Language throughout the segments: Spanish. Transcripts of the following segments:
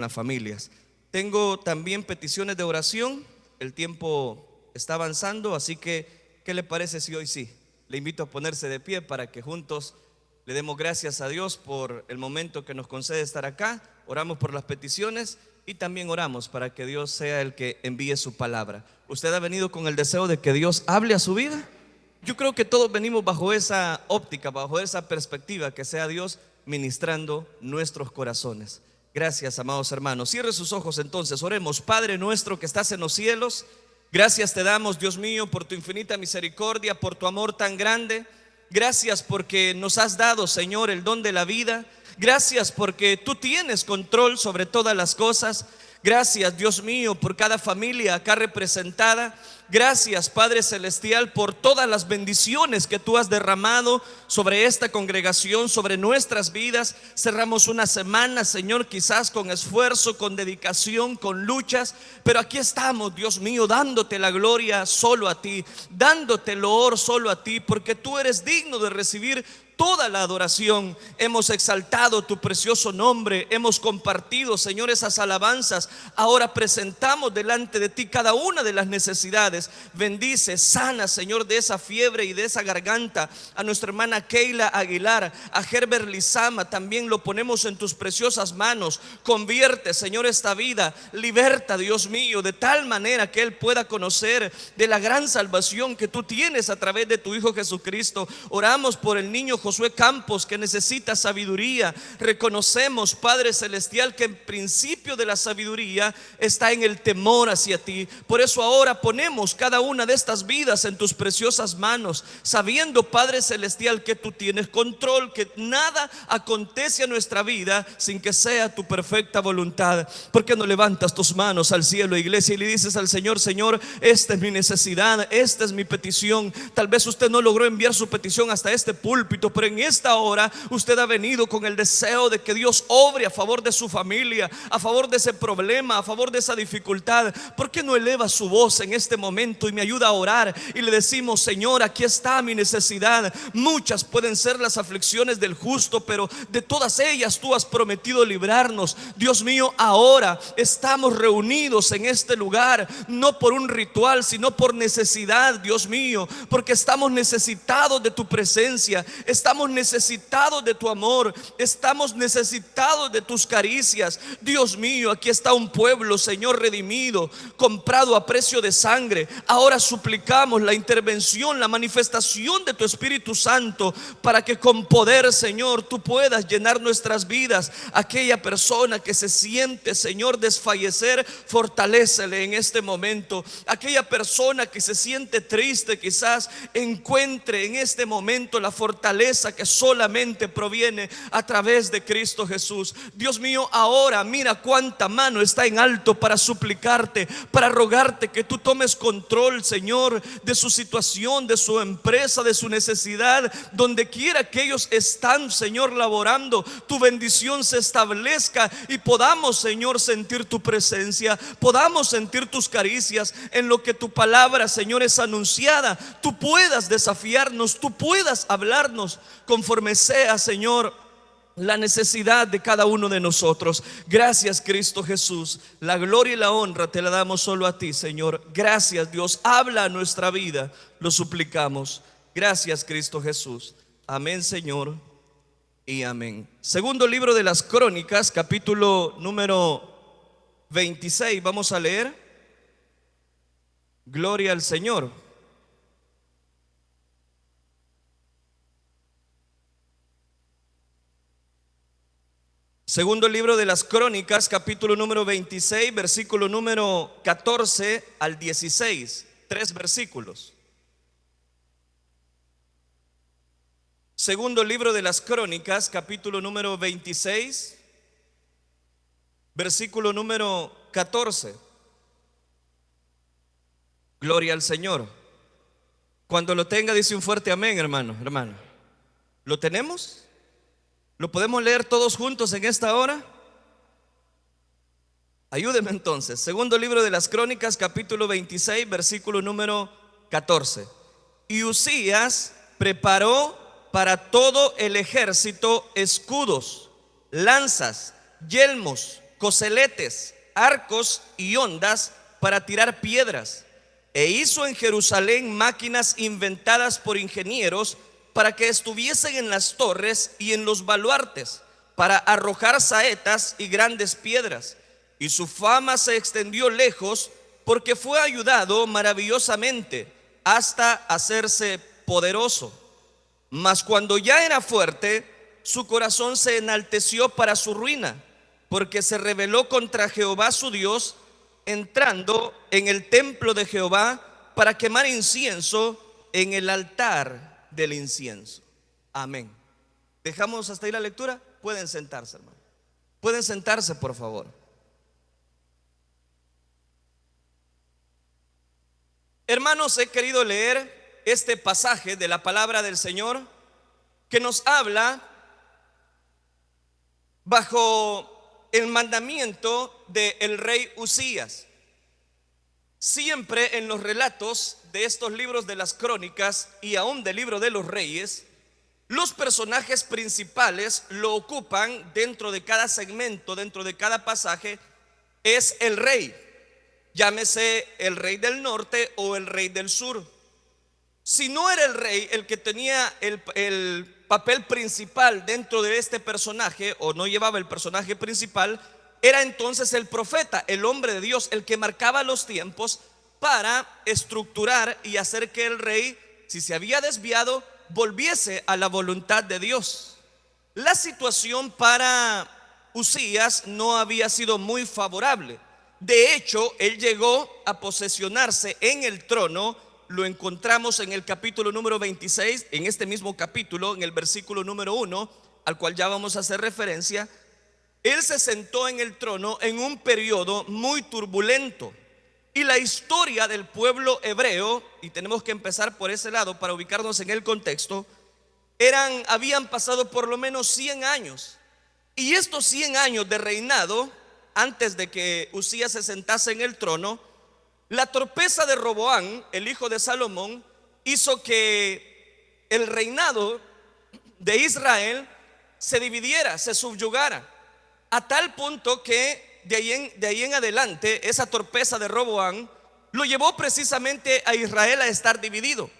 las familias. Tengo también peticiones de oración. El tiempo está avanzando, así que ¿qué le parece si hoy sí? Le invito a ponerse de pie para que juntos le demos gracias a Dios por el momento que nos concede estar acá. Oramos por las peticiones y también oramos para que Dios sea el que envíe su palabra. ¿Usted ha venido con el deseo de que Dios hable a su vida? Yo creo que todos venimos bajo esa óptica, bajo esa perspectiva, que sea Dios ministrando nuestros corazones. Gracias, amados hermanos. Cierre sus ojos entonces, oremos. Padre nuestro que estás en los cielos, gracias te damos, Dios mío, por tu infinita misericordia, por tu amor tan grande. Gracias porque nos has dado, Señor, el don de la vida. Gracias porque tú tienes control sobre todas las cosas. Gracias, Dios mío, por cada familia acá representada. Gracias, Padre Celestial, por todas las bendiciones que tú has derramado sobre esta congregación, sobre nuestras vidas. Cerramos una semana, Señor, quizás con esfuerzo, con dedicación, con luchas, pero aquí estamos, Dios mío, dándote la gloria solo a ti, dándote el honor solo a ti, porque tú eres digno de recibir toda la adoración. Hemos exaltado tu precioso nombre, hemos compartido, Señor, esas alabanzas. Ahora presentamos delante de ti cada una de las necesidades. Bendice, sana, Señor, de esa fiebre y de esa garganta a nuestra hermana Keila Aguilar, a Herbert Lizama, también lo ponemos en tus preciosas manos. Convierte, Señor, esta vida, liberta, Dios mío, de tal manera que él pueda conocer de la gran salvación que tú tienes a través de tu Hijo Jesucristo. Oramos por el niño Josué Campos, que necesita sabiduría. Reconocemos, Padre Celestial, que el principio de la sabiduría está en el temor hacia ti. Por eso ahora ponemos cada una de estas vidas en tus preciosas manos, sabiendo, Padre Celestial, que tú tienes control, que nada acontece a nuestra vida sin que sea tu perfecta voluntad. ¿Por qué no levantas tus manos al cielo, iglesia, y le dices al Señor: Señor, esta es mi necesidad, esta es mi petición? Tal vez usted no logró enviar su petición hasta este púlpito, pero en esta hora usted ha venido con el deseo de que Dios obre a favor de su familia, a favor de ese problema, a favor de esa dificultad. ¿Por qué no eleva su voz en este momento y me ayuda a orar? Y le decimos: Señor, aquí está mi necesidad. Muchas pueden ser las aflicciones del justo, pero de todas ellas tú has prometido librarnos. Dios mío, ahora estamos reunidos en este lugar, no por un ritual, sino por necesidad, Dios mío, porque estamos necesitados de tu presencia. Estamos necesitados de tu amor, estamos necesitados de tus caricias. Dios mío, aquí está un pueblo, Señor, redimido, comprado a precio de sangre. Ahora suplicamos la intervención, la manifestación de tu Espíritu Santo, para que con poder, Señor, tú puedas llenar nuestras vidas. Aquella persona que se siente, Señor, desfallecer, fortalécele en este momento. Aquella persona que se siente triste, quizás encuentre en este momento la fortaleza que solamente proviene a través de Cristo Jesús. Dios mío, ahora mira cuánta mano está en alto para suplicarte, para rogarte que tú tomes control, Señor, de su situación, de su empresa, de su necesidad. Donde quiera que ellos están, Señor, laborando, tu bendición se establezca y podamos, Señor, sentir tu presencia, podamos sentir tus caricias. En lo que tu palabra, Señor, es anunciada, tú puedas desafiarnos, tú puedas hablarnos conforme sea, Señor, la necesidad de cada uno de nosotros. Gracias, Cristo Jesús. La gloria y la honra te la damos solo a ti, Señor. Gracias, Dios. Habla a nuestra vida, lo suplicamos. Gracias, Cristo Jesús. Amén, Señor, y amén. Segundo libro de las Crónicas, capítulo número 26. Vamos a leer. Gloria al Señor. Segundo libro de las Crónicas, capítulo número 26, versículo número 14 al 16. 3 versículos. Segundo libro de las Crónicas, capítulo número 26, versículo número 14. Gloria al Señor. Cuando lo tenga, dice un fuerte amén, hermano. ¿Lo tenemos? ¿Lo podemos leer todos juntos en esta hora? Ayúdeme entonces. Segundo libro de las Crónicas, capítulo 26, versículo número 14. Y Uzías preparó para todo el ejército escudos, lanzas, yelmos, coseletes, arcos y hondas para tirar piedras. E hizo en Jerusalén máquinas inventadas por ingenieros para que estuviesen en las torres y en los baluartes, para arrojar saetas y grandes piedras. Y su fama se extendió lejos, porque fue ayudado maravillosamente hasta hacerse poderoso. Mas cuando ya era fuerte, su corazón se enalteció para su ruina, porque se rebeló contra Jehová su Dios, entrando en el templo de Jehová para quemar incienso en el altar del incienso. Amén. ¿Dejamos hasta ahí la lectura? Pueden sentarse, hermano. Pueden sentarse, por favor. Hermanos, he querido leer este pasaje de la palabra del Señor que nos habla bajo el mandamiento del rey Uzías. Siempre en los relatos de estos libros de las crónicas y aún del libro de los reyes, los personajes principales lo ocupan dentro de cada segmento, dentro de cada pasaje, es el rey. Llámese el rey del norte o el rey del sur. Si no era el rey el que tenía el papel principal dentro de este personaje, o no llevaba el personaje principal, era entonces el profeta, el hombre de Dios, el que marcaba los tiempos para estructurar y hacer que el rey, si se había desviado, volviese a la voluntad de Dios. La situación para Uzías no había sido muy favorable. De hecho, él llegó a posesionarse en el trono. Lo encontramos en el capítulo número 26, en este mismo capítulo, en el versículo número 1, al cual ya vamos a hacer referencia. Él se sentó en el trono en un periodo muy turbulento. Y la historia del pueblo hebreo, y tenemos que empezar por ese lado para ubicarnos en el contexto, habían pasado por lo menos 100 años. Y estos 100 años de reinado, antes de que Uzías se sentase en el trono, la torpeza de Roboam, el hijo de Salomón, hizo que el reinado de Israel se dividiera, se subyugara, a tal punto que de ahí en adelante esa torpeza de Roboam lo llevó precisamente a Israel a estar dividido.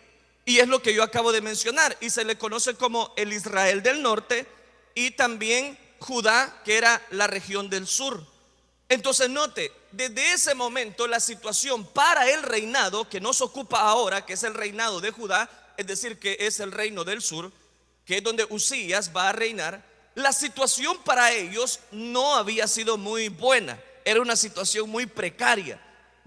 Y es lo que yo acabo de mencionar, y se le conoce como el Israel del norte y también Judá, que era la región del sur. Entonces note, desde ese momento la situación para el reinado que nos ocupa ahora, que es el reinado de Judá, es decir, que es el reino del sur, que es donde Uzías va a reinar, la situación para ellos no había sido muy buena. Era una situación muy precaria.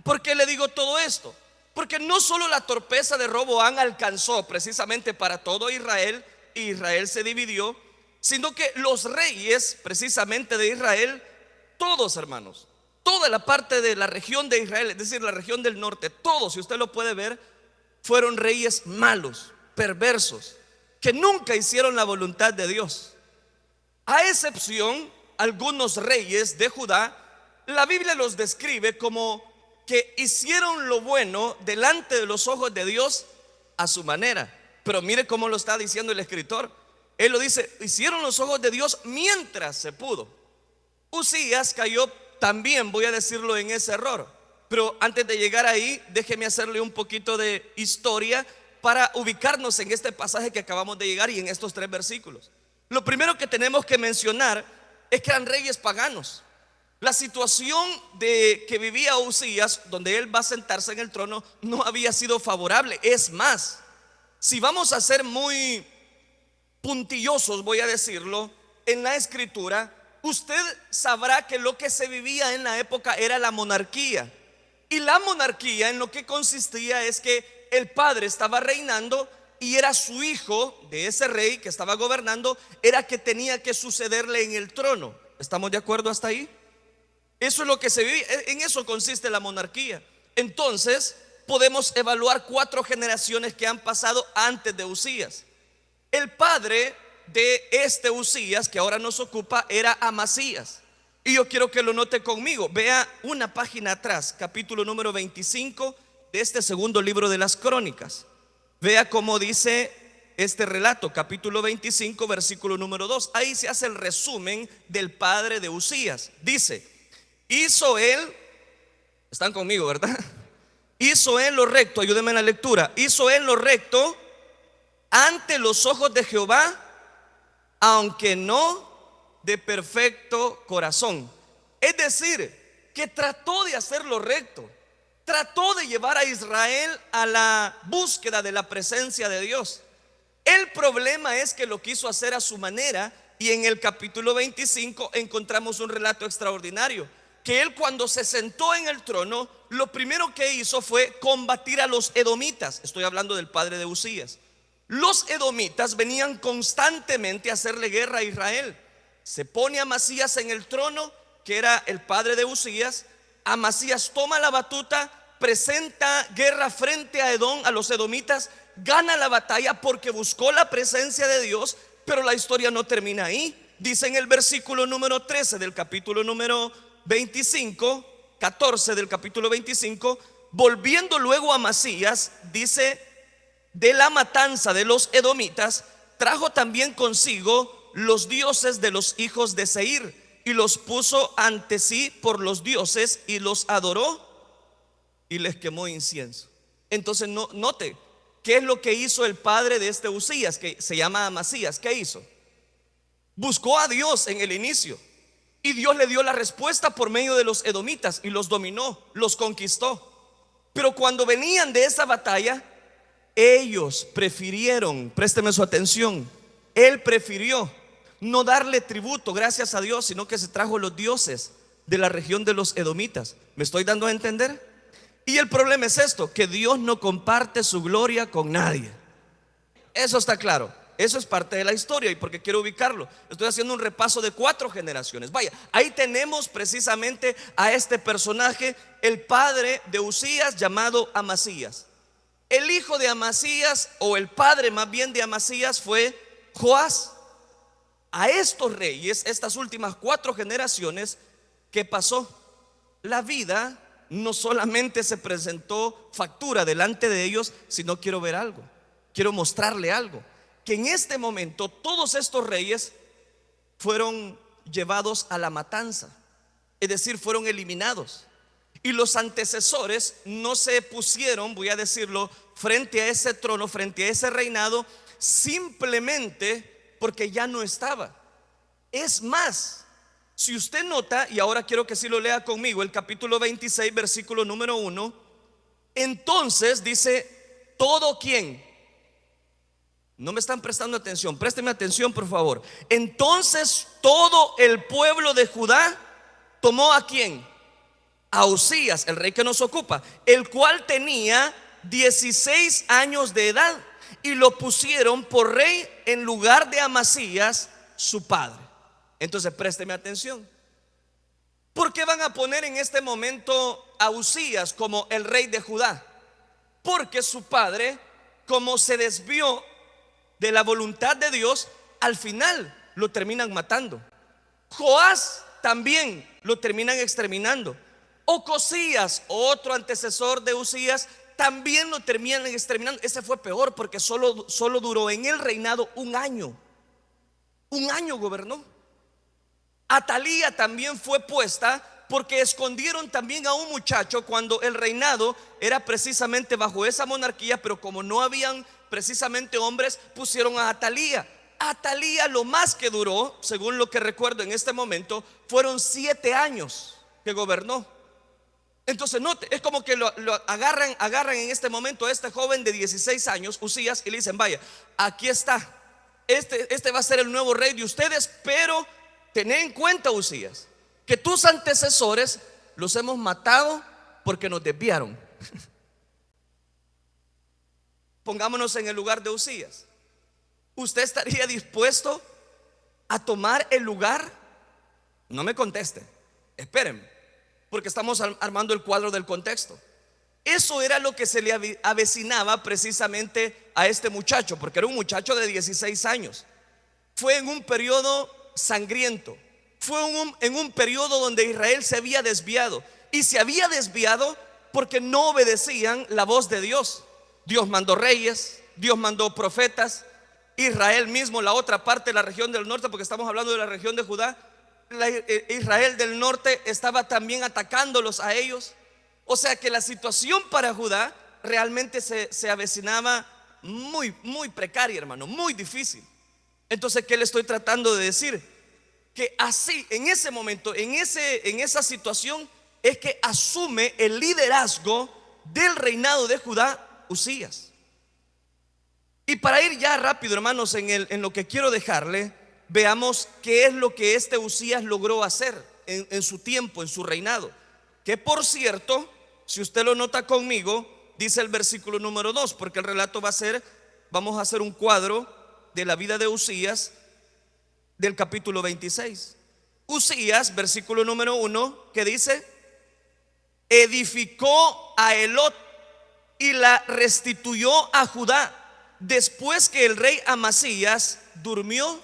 ¿Por qué le digo todo esto? Porque no solo la torpeza de Roboam alcanzó precisamente para todo Israel, y Israel se dividió, sino que los reyes precisamente de Israel, todos, hermanos, toda la parte de la región de Israel, es decir, la región del norte, todos, si usted lo puede ver, fueron reyes malos, perversos, que nunca hicieron la voluntad de Dios. A excepción, algunos reyes de Judá, la Biblia los describe como que hicieron lo bueno delante de los ojos de Dios a su manera. Pero mire cómo lo está diciendo el escritor. Él lo dice: hicieron los ojos de Dios mientras se pudo. Uzías cayó también, voy a decirlo, en ese error. Pero antes de llegar ahí, déjeme hacerle un poquito de historia para ubicarnos en este pasaje que acabamos de llegar y en estos 3 versículos. Lo primero que tenemos que mencionar es que eran reyes paganos. La situación de que vivía Uzías, donde él va a sentarse en el trono, no había sido favorable. Es más, si vamos a ser muy puntillosos, voy a decirlo, en la escritura, usted sabrá que lo que se vivía en la época era la monarquía. Y la monarquía en lo que consistía es que el padre estaba reinando y era su hijo de ese rey que estaba gobernando, era que tenía que sucederle en el trono. ¿Estamos de acuerdo hasta ahí? Eso es lo que se vive, en eso consiste la monarquía. Entonces podemos evaluar 4 generaciones que han pasado antes de Uzías. El padre de este Uzías que ahora nos ocupa era Amasías. Y yo quiero que lo note conmigo. Vea una página atrás, capítulo número 25 de este segundo libro de las crónicas. Vea cómo dice este relato, capítulo 25, versículo número 2. Ahí se hace el resumen del padre de Uzías. Dice: hizo él, están conmigo, ¿verdad? Hizo él lo recto, ayúdenme en la lectura. Hizo él lo recto ante los ojos de Jehová, aunque no de perfecto corazón. Es decir, que trató de hacer lo recto, trató de llevar a Israel a la búsqueda de la presencia de Dios. El problema es que lo quiso hacer a su manera, y en el capítulo 25 encontramos un relato extraordinario, que él, cuando se sentó en el trono, lo primero que hizo fue combatir a los edomitas. Estoy hablando del padre de Uzías. Los edomitas venían constantemente a hacerle guerra a Israel. Se pone Amasías en el trono, que era el padre de Uzías. Amasías toma la batuta, presenta guerra frente a Edom, a los edomitas, gana la batalla porque buscó la presencia de Dios. Pero la historia no termina ahí. Dice en el versículo número 13 del capítulo número 25, 14 del capítulo 25, volviendo luego a Amasías, dice, de la matanza de los edomitas, trajo también consigo los dioses de los hijos de Seir, y los puso ante sí por los dioses, y los adoró y les quemó incienso. Entonces note, ¿qué es lo que hizo el padre de este Uzías, que se llama Amasías? ¿Qué hizo? Buscó a Dios en el inicio, y Dios le dio la respuesta por medio de los edomitas, y los dominó, los conquistó. Pero cuando venían de esa batalla, ellos prefirieron, présteme su atención, él prefirió no darle tributo, gracias a Dios, sino que se trajo los dioses de la región de los edomitas. ¿Me estoy dando a entender? Y el problema es esto, que Dios no comparte su gloria con nadie. Eso está claro. Eso es parte de la historia, y porque quiero ubicarlo, estoy haciendo un repaso de 4 generaciones. Vaya, ahí tenemos precisamente a este personaje, el padre de Uzías, llamado Amasías. El hijo de Amasías, o el padre más bien de Amasías, fue Joás. A estos reyes, estas últimas 4 generaciones, ¿qué pasó? La vida no solamente se presentó factura delante de ellos, sino quiero ver algo, quiero mostrarle algo, que en este momento todos estos reyes fueron llevados a la matanza, es decir, fueron eliminados. Y los antecesores no se pusieron, voy a decirlo, frente a ese trono, frente a ese reinado, simplemente porque ya no estaba. Es más, si usted nota, y ahora quiero que sí lo lea conmigo, el capítulo 26, versículo número 1, entonces dice, ¿todo quién? No me están prestando atención, présteme atención por favor. Entonces todo el pueblo de Judá tomó ¿a quién? A Uzías, el rey que nos ocupa, el cual tenía 16 años de edad, y lo pusieron por rey en lugar de Amasías, su padre. Entonces présteme atención. ¿Por qué van a poner en este momento a Uzías como el rey de Judá? Porque su padre, como se desvió de la voluntad de Dios, al final lo terminan matando. Joás también lo terminan exterminando. Ocosías, otro antecesor de Uzías, también lo terminan exterminando. Ese fue peor porque solo duró en el reinado un año. Un año gobernó. Atalía también fue puesta porque escondieron también a un muchacho cuando el reinado era precisamente bajo esa monarquía, pero como no habían precisamente hombres, pusieron a Atalía. Atalía lo más que duró, según lo que recuerdo en este momento, fueron 7 años que gobernó. Entonces note, es como que lo agarran en este momento a este joven de 16 años, Uzías, y le dicen, vaya, aquí está, este va a ser el nuevo rey de ustedes, pero tened en cuenta, Uzías, que tus antecesores los hemos matado porque nos desviaron. Pongámonos en el lugar de Uzías. ¿Usted estaría dispuesto a tomar el lugar? No me conteste, espérenme, porque estamos armando el cuadro del contexto. Eso era lo que se le avecinaba precisamente a este muchacho, porque era un muchacho de 16 años. Fue en un periodo sangriento, fue en un periodo donde Israel se había desviado, y se había desviado porque no obedecían la voz de Dios. Dios mandó reyes, Dios mandó profetas. Israel mismo, la otra parte de la región del norte, porque estamos hablando de la región de Judá, Israel del norte estaba también atacándolos a ellos. O sea que la situación para Judá realmente se avecinaba muy precaria, hermano, muy difícil. Entonces, ¿qué le estoy tratando de decir? Que así, en ese momento, en esa situación, es que asume el liderazgo del reinado de Judá Usías. Y para ir ya rápido, hermanos, en lo que quiero dejarle, veamos qué es lo que este Usías logró hacer en su tiempo, en su reinado. Que por cierto, si usted lo nota conmigo, dice el versículo número 2, porque el relato vamos a hacer un cuadro de la vida de Usías del capítulo 26. Usías, versículo número 1, que dice: edificó a Elot y la restituyó a Judá, después que el rey Amasías durmió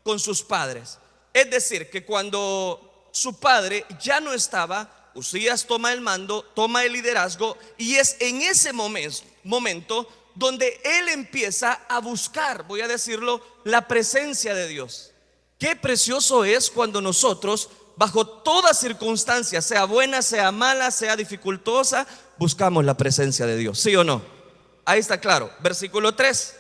con sus padres. Es decir, que cuando su padre ya no estaba, Usías toma el mando, toma el liderazgo, y es en ese momento donde él empieza a buscar, voy a decirlo, la presencia de Dios. Qué precioso es cuando nosotros, bajo toda circunstancia, sea buena, sea mala, sea dificultosa, buscamos la presencia de Dios, ¿sí o no? Ahí está claro. Versículo 3.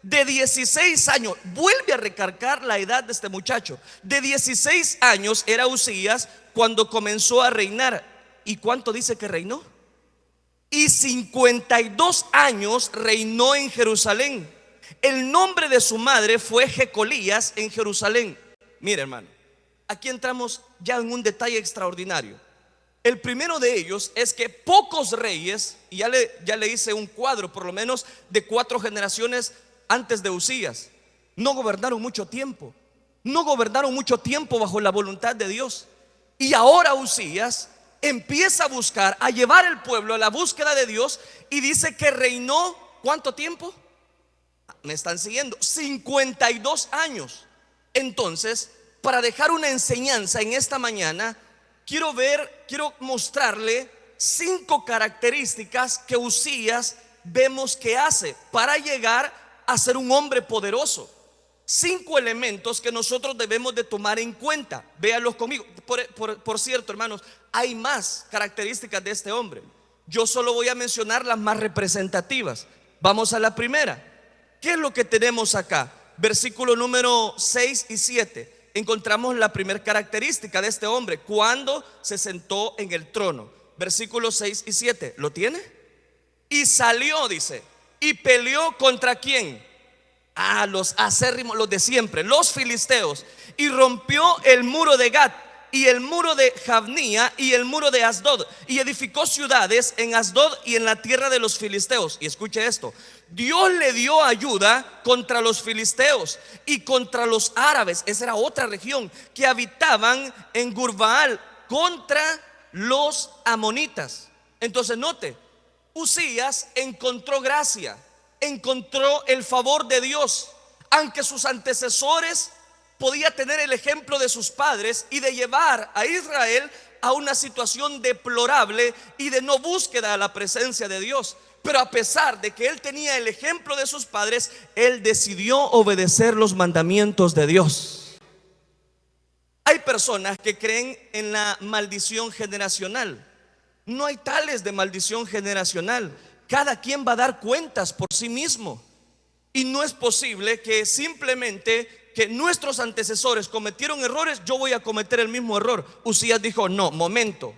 De 16 años, vuelve a recargar la edad de este muchacho. De 16 años era Usías cuando comenzó a reinar. ¿Y cuánto dice que reinó? Y 52 años reinó en Jerusalén. El nombre de su madre fue Jecolías en Jerusalén. Mire, hermano, aquí entramos ya en un detalle extraordinario. El primero de ellos es que pocos reyes, y ya le hice un cuadro por lo menos de 4 generaciones antes de Usías, no gobernaron mucho tiempo. No gobernaron mucho tiempo bajo la voluntad de Dios. Y ahora Usías empieza a buscar, a llevar el pueblo a la búsqueda de Dios, y dice que reinó, ¿cuánto tiempo? Me están siguiendo, 52 años. Entonces, para dejar una enseñanza en esta mañana, quiero mostrarle 5 características que Usías vemos que hace para llegar a ser un hombre poderoso. 5 elementos que nosotros debemos de tomar en cuenta. Véanlos conmigo. Por cierto, hermanos, hay más características de este hombre. Yo solo voy a mencionar las más representativas. Vamos a la primera. ¿Qué es lo que tenemos acá? Versículo número 6 y 7. Encontramos la primera característica de este hombre cuando se sentó en el trono. Versículos 6 y 7. ¿Lo tiene? Y salió, dice, y peleó ¿contra quién? A los acérrimos, los de siempre, los filisteos. Y rompió el muro de Gat y el muro de Jabnía y el muro de Asdod, y edificó ciudades en Asdod y en la tierra de los filisteos. Y escuche esto: Dios le dio ayuda contra los filisteos y contra los árabes, esa era otra región, que habitaban en Gurbaal, contra los amonitas. Entonces note, Usías encontró gracia, encontró el favor de Dios, aunque sus antecesores podía tener el ejemplo de sus padres y de llevar a Israel a una situación deplorable y de no búsqueda a la presencia de Dios. Pero a pesar de que él tenía el ejemplo de sus padres, él decidió obedecer los mandamientos de Dios. Hay personas que creen en la maldición generacional. No hay tales de maldición generacional. Cada quien va a dar cuentas por sí mismo. Y no es posible que simplemente que nuestros antecesores cometieron errores, yo voy a cometer el mismo error. Usías dijo: no, momento.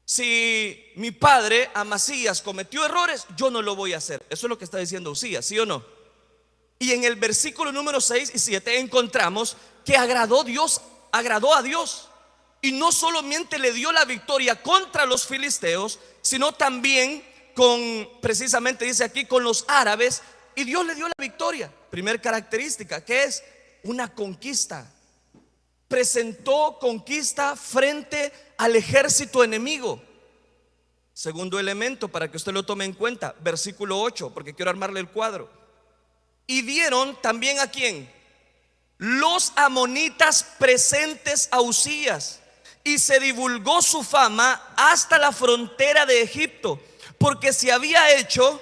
Si mi padre Amasías cometió errores, yo no lo voy a hacer. Eso es lo que está diciendo Usías, ¿sí o no? Y en el versículo número 6 y 7 encontramos que agradó a Dios. Y no solamente le dio la victoria contra los filisteos, sino también precisamente dice aquí, con los árabes. Y Dios le dio la victoria. Primer característica, que es una conquista. Presentó conquista frente al ejército enemigo. Segundo elemento, para que usted lo tome en cuenta, versículo 8, porque quiero armarle el cuadro. Y dieron también ¿a quién? Los amonitas presentes a Usías, y se divulgó su fama hasta la frontera de Egipto, porque se había hecho.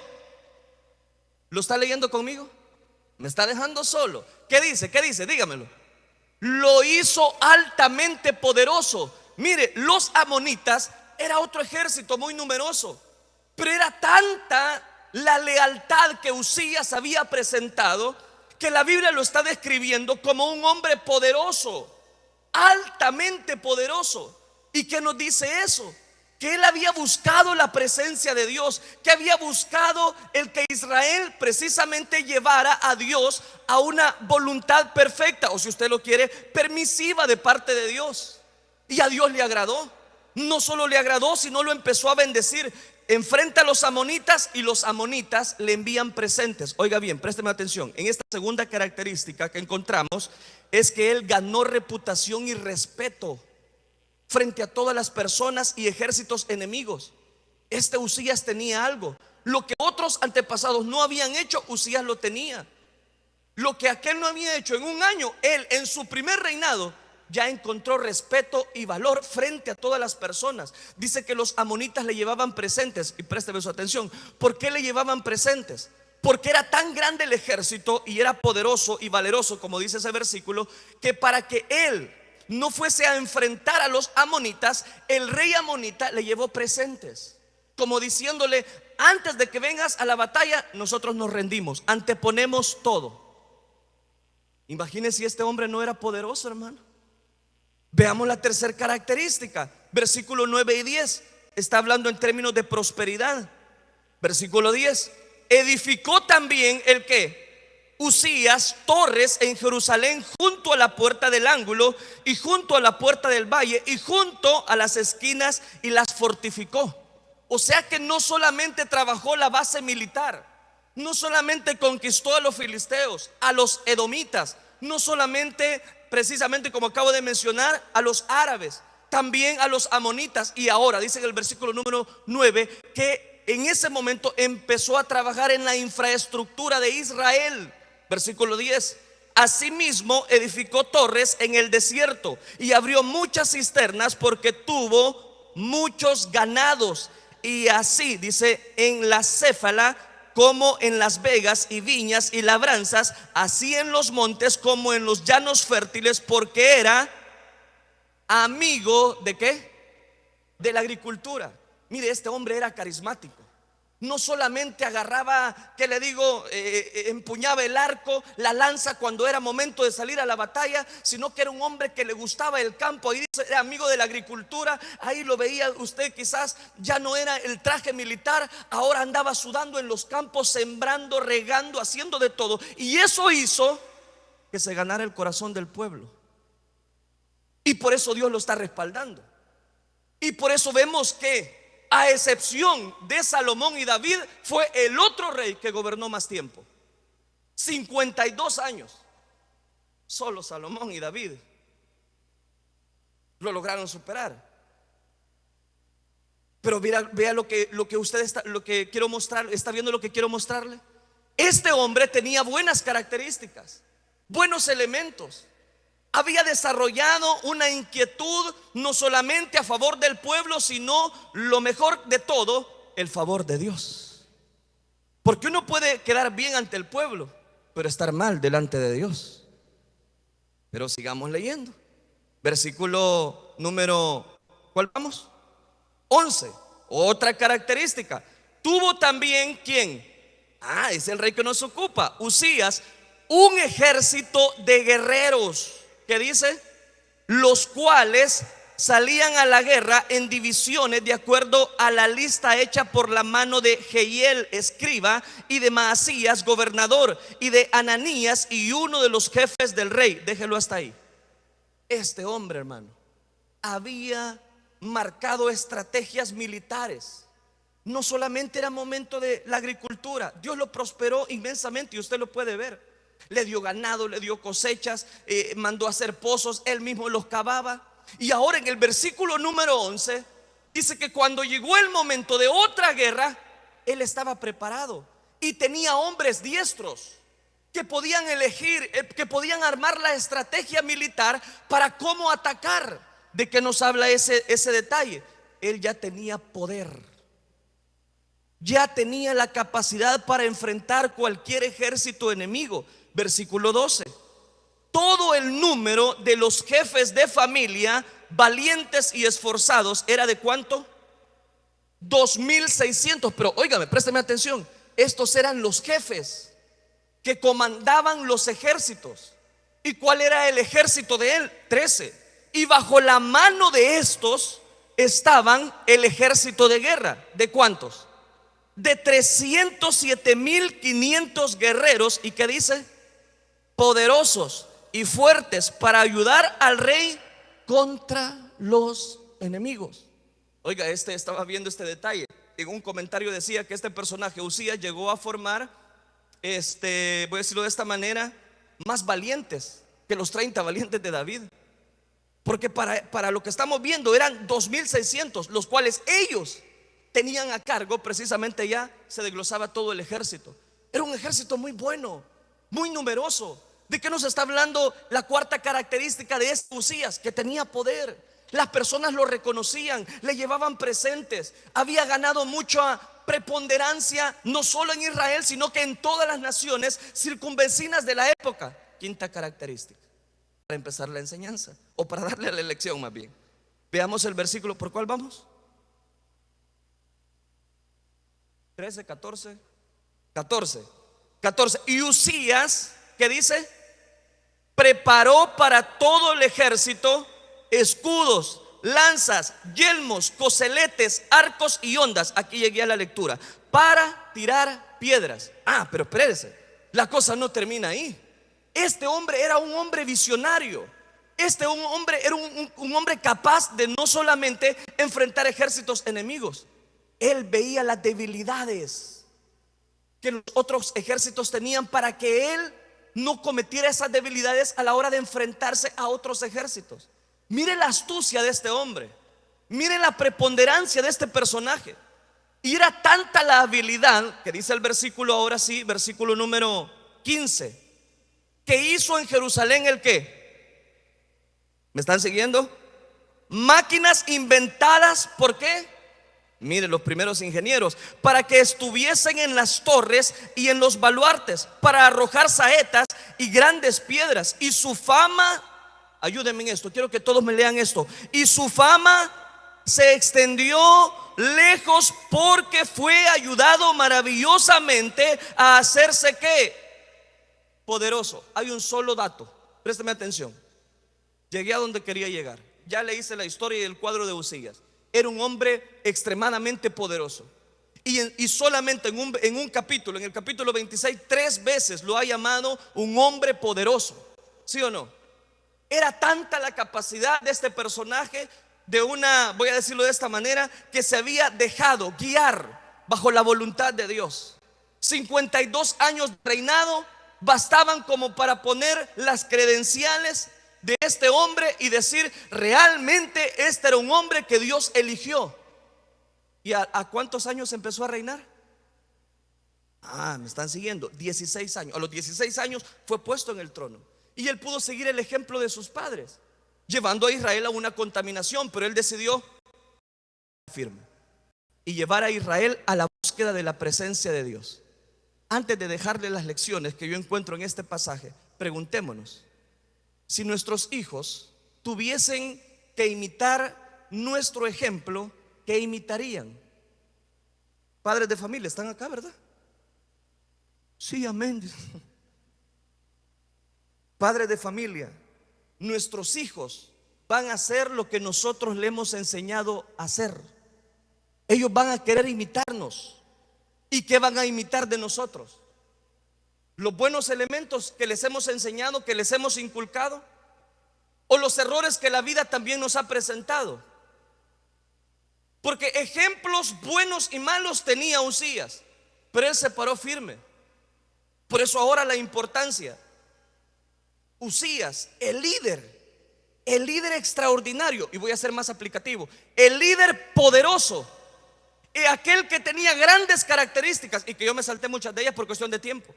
¿Lo está leyendo conmigo? ¿Me está dejando solo? ¿Qué dice? ¿Qué dice? Dígamelo. lo hizo altamente poderoso. Mire, los amonitas era otro ejército muy numeroso, pero era tanta la lealtad que Usías había presentado que la Biblia lo está describiendo como un hombre poderoso, altamente poderoso. ¿Y qué nos dice eso? Que él había buscado la presencia de Dios, que había buscado el que Israel precisamente llevara a Dios a una voluntad perfecta, o si usted lo quiere, permisiva de parte de Dios. Y a Dios le agradó. No solo le agradó, sino lo empezó a bendecir. Enfrenta a los amonitas y los amonitas le envían presentes. Oiga bien, présteme atención. En esta segunda característica que encontramos es que él ganó reputación y respeto frente a todas las personas y ejércitos enemigos. Este Usías tenía algo. Lo que otros antepasados no habían hecho, Usías lo tenía. Lo que aquel no había hecho en un año, él en su primer reinado ya encontró respeto y valor frente a todas las personas. Dice que los amonitas le llevaban presentes. Y présteme su atención. ¿Por qué le llevaban presentes? Porque era tan grande el ejército y era poderoso y valeroso, como dice ese versículo, que para que él no fuese a enfrentar a los amonitas, el rey amonita le llevó presentes, como diciéndole: antes de que vengas a la batalla, nosotros nos rendimos, anteponemos todo. Imagínese si este hombre no era poderoso, hermano. Veamos la tercera característica, versículo 9 y 10. Está hablando en términos de prosperidad. Versículo 10: edificó también el que Usías torres en Jerusalén, junto a la puerta del ángulo y junto a la puerta del valle y junto a las esquinas, y las fortificó. O sea que no solamente trabajó la base militar, no solamente conquistó a los filisteos, a los edomitas, no solamente, precisamente como acabo de mencionar, a los árabes, también a los amonitas. Y ahora dice en el versículo número 9 que en ese momento empezó a trabajar en la infraestructura de Israel. Versículo 10: asimismo edificó torres en el desierto y abrió muchas cisternas, porque tuvo muchos ganados. Y así dice, en la Céfala como en las vegas y viñas y labranzas, así en los montes como en los llanos fértiles, porque era amigo ¿de qué? De la agricultura. Mire, este hombre era carismático. No solamente agarraba, que le digo, empuñaba el arco, la lanza cuando era momento de salir a la batalla, sino que era un hombre que le gustaba el campo. Ahí dice, era amigo de la agricultura. Ahí lo veía usted, quizás ya no era el traje militar, ahora andaba sudando en los campos, sembrando, regando, haciendo de todo. Y eso hizo que se ganara el corazón del pueblo. Y por eso Dios lo está respaldando. Y por eso vemos que, a excepción de Salomón y David, fue el otro rey que gobernó más tiempo, 52 años. Solo Salomón y David lo lograron superar. Pero vea lo que usted está, lo que quiero mostrar, está viendo lo que quiero mostrarle. Este hombre tenía buenas características, buenos elementos. Había desarrollado una inquietud no solamente a favor del pueblo, sino, lo mejor de todo, el favor de Dios. Porque uno puede quedar bien ante el pueblo, pero estar mal delante de Dios. Pero sigamos leyendo. Versículo número, ¿cuál vamos? 11. Otra característica. Tuvo también, ¿quién? Es el rey que nos ocupa, Usías, un ejército de guerreros. ¿Qué dice? Los cuales salían a la guerra en divisiones de acuerdo a la lista hecha por la mano de Jehiel, escriba, y de Maasías, gobernador, y de Ananías, y uno de los jefes del rey. Déjelo hasta ahí. Este hombre, hermano, había marcado estrategias militares. No solamente era momento de la agricultura, Dios lo prosperó inmensamente, y usted lo puede ver. Le dio ganado, le dio cosechas, mandó a hacer pozos, él mismo los cavaba. Y ahora en el versículo número 11 dice que cuando llegó el momento de otra guerra, él estaba preparado y tenía hombres diestros que podían elegir, que podían armar la estrategia militar para cómo atacar. ¿De qué nos habla ese detalle? Él ya tenía poder, ya tenía la capacidad para enfrentar cualquier ejército enemigo. Versículo 12: todo el número de los jefes de familia valientes y esforzados era de ¿cuánto? 2600. Pero óigame, présteme atención, estos eran los jefes que comandaban los ejércitos. ¿Y cuál era el ejército de él? 13. Y bajo la mano de estos estaban el ejército de guerra. ¿De cuántos? De 307,500 guerreros. ¿Y qué dice? Poderosos y fuertes para ayudar al rey contra los enemigos. Oiga, estaba viendo este detalle. En un comentario decía que este personaje, Usías, llegó a formar, voy a decirlo de esta manera, más valientes que los 30 valientes de David. Porque para lo que estamos viendo eran 2600, los cuales ellos tenían a cargo. Precisamente ya se desglosaba todo el ejército. Era un ejército muy bueno, muy numeroso. ¿De qué nos está hablando la cuarta característica de este Usías? Que tenía poder. Las personas lo reconocían, le llevaban presentes. Había ganado mucha preponderancia, no solo en Israel, sino que en todas las naciones circunvecinas de la época. Quinta característica, para empezar la enseñanza, o para darle la lección más bien. Veamos el versículo, ¿por cuál vamos? 13, 14. Y Usías, ¿qué dice? Preparó para todo el ejército escudos, lanzas, yelmos, coseletes, arcos y ondas. Aquí llegué a la lectura. Para tirar piedras. Pero espérese, la cosa no termina ahí. Este hombre era un hombre visionario. Este hombre era un hombre capaz de no solamente enfrentar ejércitos enemigos. Él veía las debilidades que los otros ejércitos tenían para que él no cometiera esas debilidades a la hora de enfrentarse a otros ejércitos. Mire la astucia de este hombre, mire la preponderancia de este personaje. Y era tanta la habilidad que dice el versículo, ahora sí, versículo número 15, que hizo en Jerusalén el ¿qué? ¿Me están siguiendo? Máquinas inventadas, ¿por qué? Mire, los primeros ingenieros, para que estuviesen en las torres y en los baluartes, para arrojar saetas y grandes piedras. Y su fama, ayúdenme en esto, quiero que todos me lean esto. Y su fama se extendió lejos porque fue ayudado maravillosamente a hacerse ¿qué? Poderoso. Hay un solo dato, présteme atención. Llegué a donde quería llegar. Ya le hice la historia y el cuadro de Usías. Era un hombre extremadamente poderoso. Y solamente en un capítulo, en el capítulo 26, 3 veces lo ha llamado un hombre poderoso. ¿Sí o no? Era tanta la capacidad de este personaje, voy a decirlo de esta manera, que se había dejado guiar bajo la voluntad de Dios. 52 años de reinado bastaban como para poner las credenciales de este hombre y decir: realmente este era un hombre que Dios eligió. ¿Y a cuántos años empezó a reinar? Me están siguiendo, 16 años. A los 16 años fue puesto en el trono. Y él pudo seguir el ejemplo de sus padres, llevando a Israel a una contaminación. Pero él decidió firme y llevar a Israel a la búsqueda de la presencia de Dios. Antes de dejarle las lecciones que yo encuentro en este pasaje, preguntémonos: si nuestros hijos tuviesen que imitar nuestro ejemplo, ¿qué imitarían? Padres de familia, ¿están acá, verdad? Sí, amén. Padres de familia, nuestros hijos van a hacer lo que nosotros le hemos enseñado a hacer. Ellos van a querer imitarnos. ¿Y qué van a imitar de nosotros? Los buenos elementos que les hemos enseñado, que les hemos inculcado, o los errores que la vida también nos ha presentado. Porque ejemplos buenos y malos tenía Usías, pero él se paró firme. Por eso ahora la importancia. Usías, el líder extraordinario, y voy a ser más aplicativo, el líder poderoso, aquel que tenía grandes características, y que yo me salté muchas de ellas por cuestión de tiempo.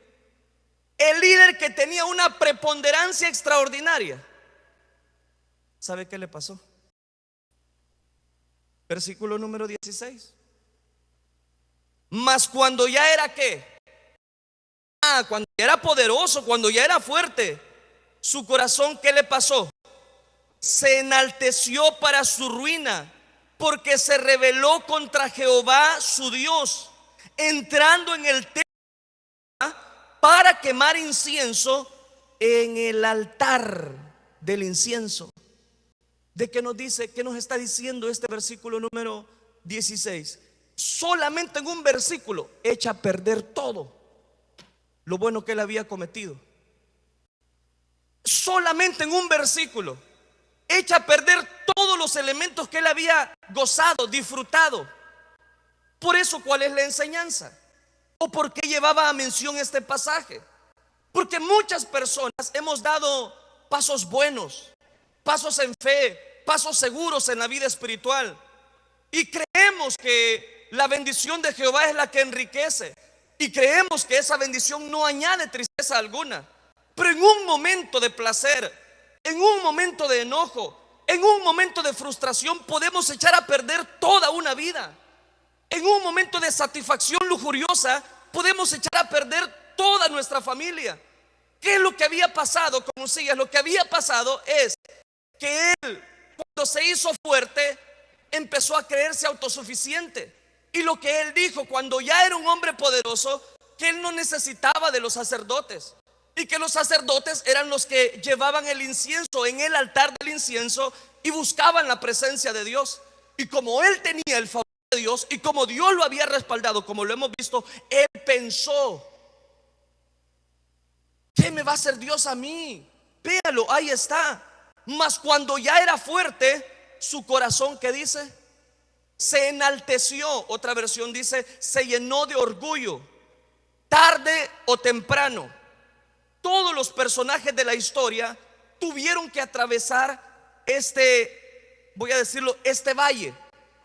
El líder que tenía una preponderancia extraordinaria. ¿Sabe qué le pasó? Versículo número 16. Mas cuando ya era ¿qué? Cuando ya era poderoso, cuando ya era fuerte, Su corazón, ¿qué le pasó? Se enalteció para su ruina, porque se rebeló contra Jehová su Dios, entrando en el templo para quemar incienso en el altar del incienso. ¿De qué nos dice? ¿Qué nos está diciendo este versículo número 16? Solamente en un versículo echa a perder todo lo bueno que él había cometido. Solamente en un versículo echa a perder todos los elementos que él había gozado, disfrutado. Por eso, ¿cuál es la enseñanza? ¿O por qué llevaba a mención este pasaje? Porque muchas personas hemos dado pasos buenos, pasos en fe, pasos seguros en la vida espiritual, y creemos que la bendición de Jehová es la que enriquece, y creemos que esa bendición no añade tristeza alguna. Pero en un momento de placer, en un momento de enojo, en un momento de frustración, podemos echar a perder toda una vida. En un momento de satisfacción lujuriosa, podemos echar a perder toda nuestra familia. ¿Qué es lo que había pasado con Usías? Lo que había pasado es que él, cuando se hizo fuerte, empezó a creerse autosuficiente. Y lo que él dijo cuando ya era un hombre poderoso, que él no necesitaba de los sacerdotes, y que los sacerdotes eran los que llevaban el incienso en el altar del incienso y buscaban la presencia de Dios. Y como él tenía el favor de Dios, y como Dios lo había respaldado, como lo hemos visto, él pensó: ¿qué me va a hacer Dios a mí? Véalo, ahí está. Mas cuando ya era fuerte, su corazón, ¿qué dice? Se enalteció. Otra versión dice: se llenó de orgullo. Tarde o temprano, todos los personajes de la historia tuvieron que atravesar voy a decirlo, este valle,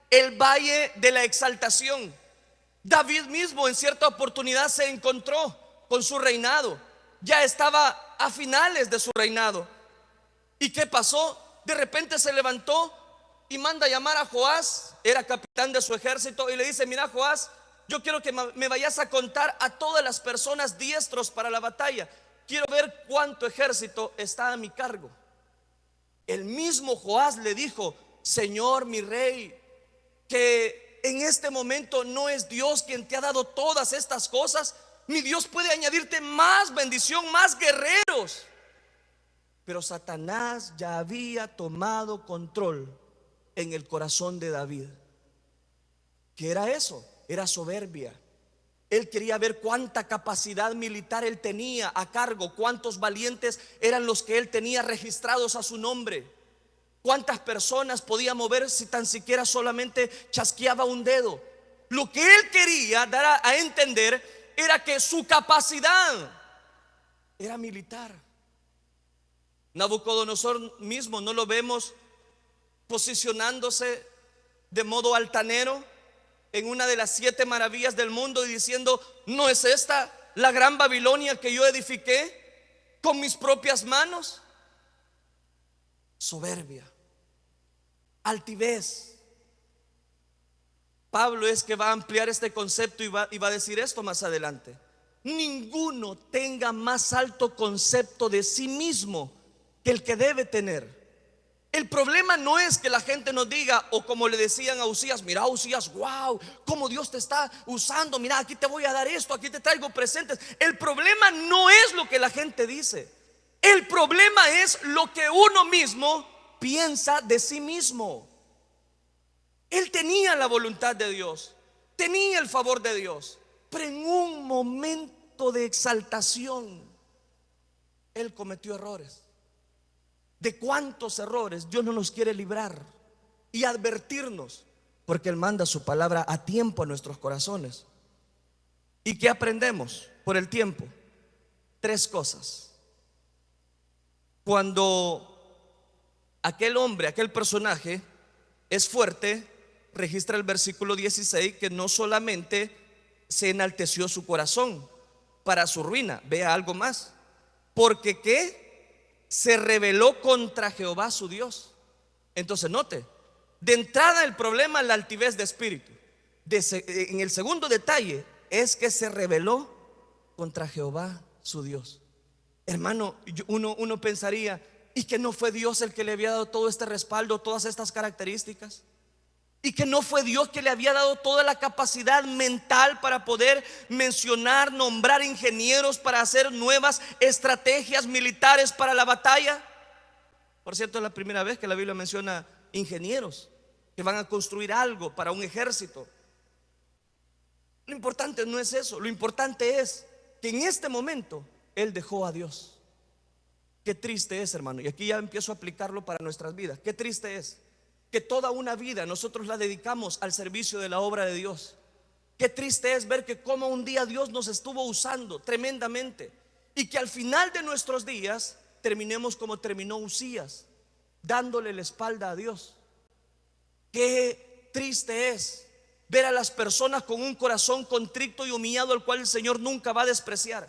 el valle de la exaltación. David mismo en cierta oportunidad se encontró con su reinado. Ya estaba a finales de su reinado. ¿Y qué pasó? De repente se levantó y manda a llamar a Joás, era capitán de su ejército, y le dice: mira, Joás, yo quiero que me vayas a contar a todas las personas diestros para la batalla. Quiero ver cuánto ejército está a mi cargo. El mismo Joás le dijo: Señor, mi rey, que en este momento no es Dios quien te ha dado todas estas cosas. Mi Dios puede añadirte más bendición, más guerreros. Pero Satanás ya había tomado control en el corazón de David. ¿Qué era eso? Era soberbia. Él quería ver cuánta capacidad militar él tenía a cargo, cuántos valientes eran los que él tenía registrados a su nombre, cuántas personas podía mover si tan siquiera solamente chasqueaba un dedo. Lo que él quería dar a entender era que su capacidad era militar. Nabucodonosor mismo, ¿no lo vemos posicionándose de modo altanero en una de las 7 maravillas del mundo y diciendo: ¿no es esta la gran Babilonia que yo edifiqué con mis propias manos? Soberbia, altivez. Pablo es que va a ampliar este concepto y va a decir esto más adelante: ninguno tenga más alto concepto de sí mismo que el que debe tener. El problema no es que la gente nos diga, o como le decían a Usías: mira, Usías, wow, cómo Dios te está usando, mira, aquí te voy a dar esto, aquí te traigo presentes. El problema no es lo que la gente dice. El problema es lo que uno mismo piensa de sí mismo. Él tenía la voluntad de Dios, tenía el favor de Dios, pero en un momento de exaltación él cometió errores. ¿De cuántos errores Dios no nos quiere librar y advertirnos? Porque Él manda su palabra a tiempo a nuestros corazones. ¿Y qué aprendemos por el tiempo? 3 cosas. Cuando aquel hombre, aquel personaje es fuerte, registra el versículo 16 que no solamente se enalteció su corazón para su ruina, vea algo más. Porque ¿qué? Se rebeló contra Jehová su Dios. Entonces note, de entrada el problema es la altivez de espíritu. En el segundo detalle es que se rebeló contra Jehová su Dios. Hermano, uno pensaría, ¿y que no fue Dios el que le había dado todo este respaldo, todas estas características? ¿Y que no fue Dios que le había dado toda la capacidad mental para poder mencionar, nombrar ingenieros para hacer nuevas estrategias militares para la batalla? Por cierto, es la primera vez que la Biblia menciona ingenieros que van a construir algo para un ejército. Lo importante no es eso, lo importante es que en este momento Él dejó a Dios. Qué triste es, hermano, y aquí ya empiezo a aplicarlo para nuestras vidas. Qué triste es que toda una vida nosotros la dedicamos al servicio de la obra de Dios. Qué triste es ver que como un día Dios nos estuvo usando tremendamente y que al final de nuestros días terminemos como terminó Uzías, dándole la espalda a Dios. Qué triste es ver a las personas con un corazón contrito y humillado, al cual el Señor nunca va a despreciar.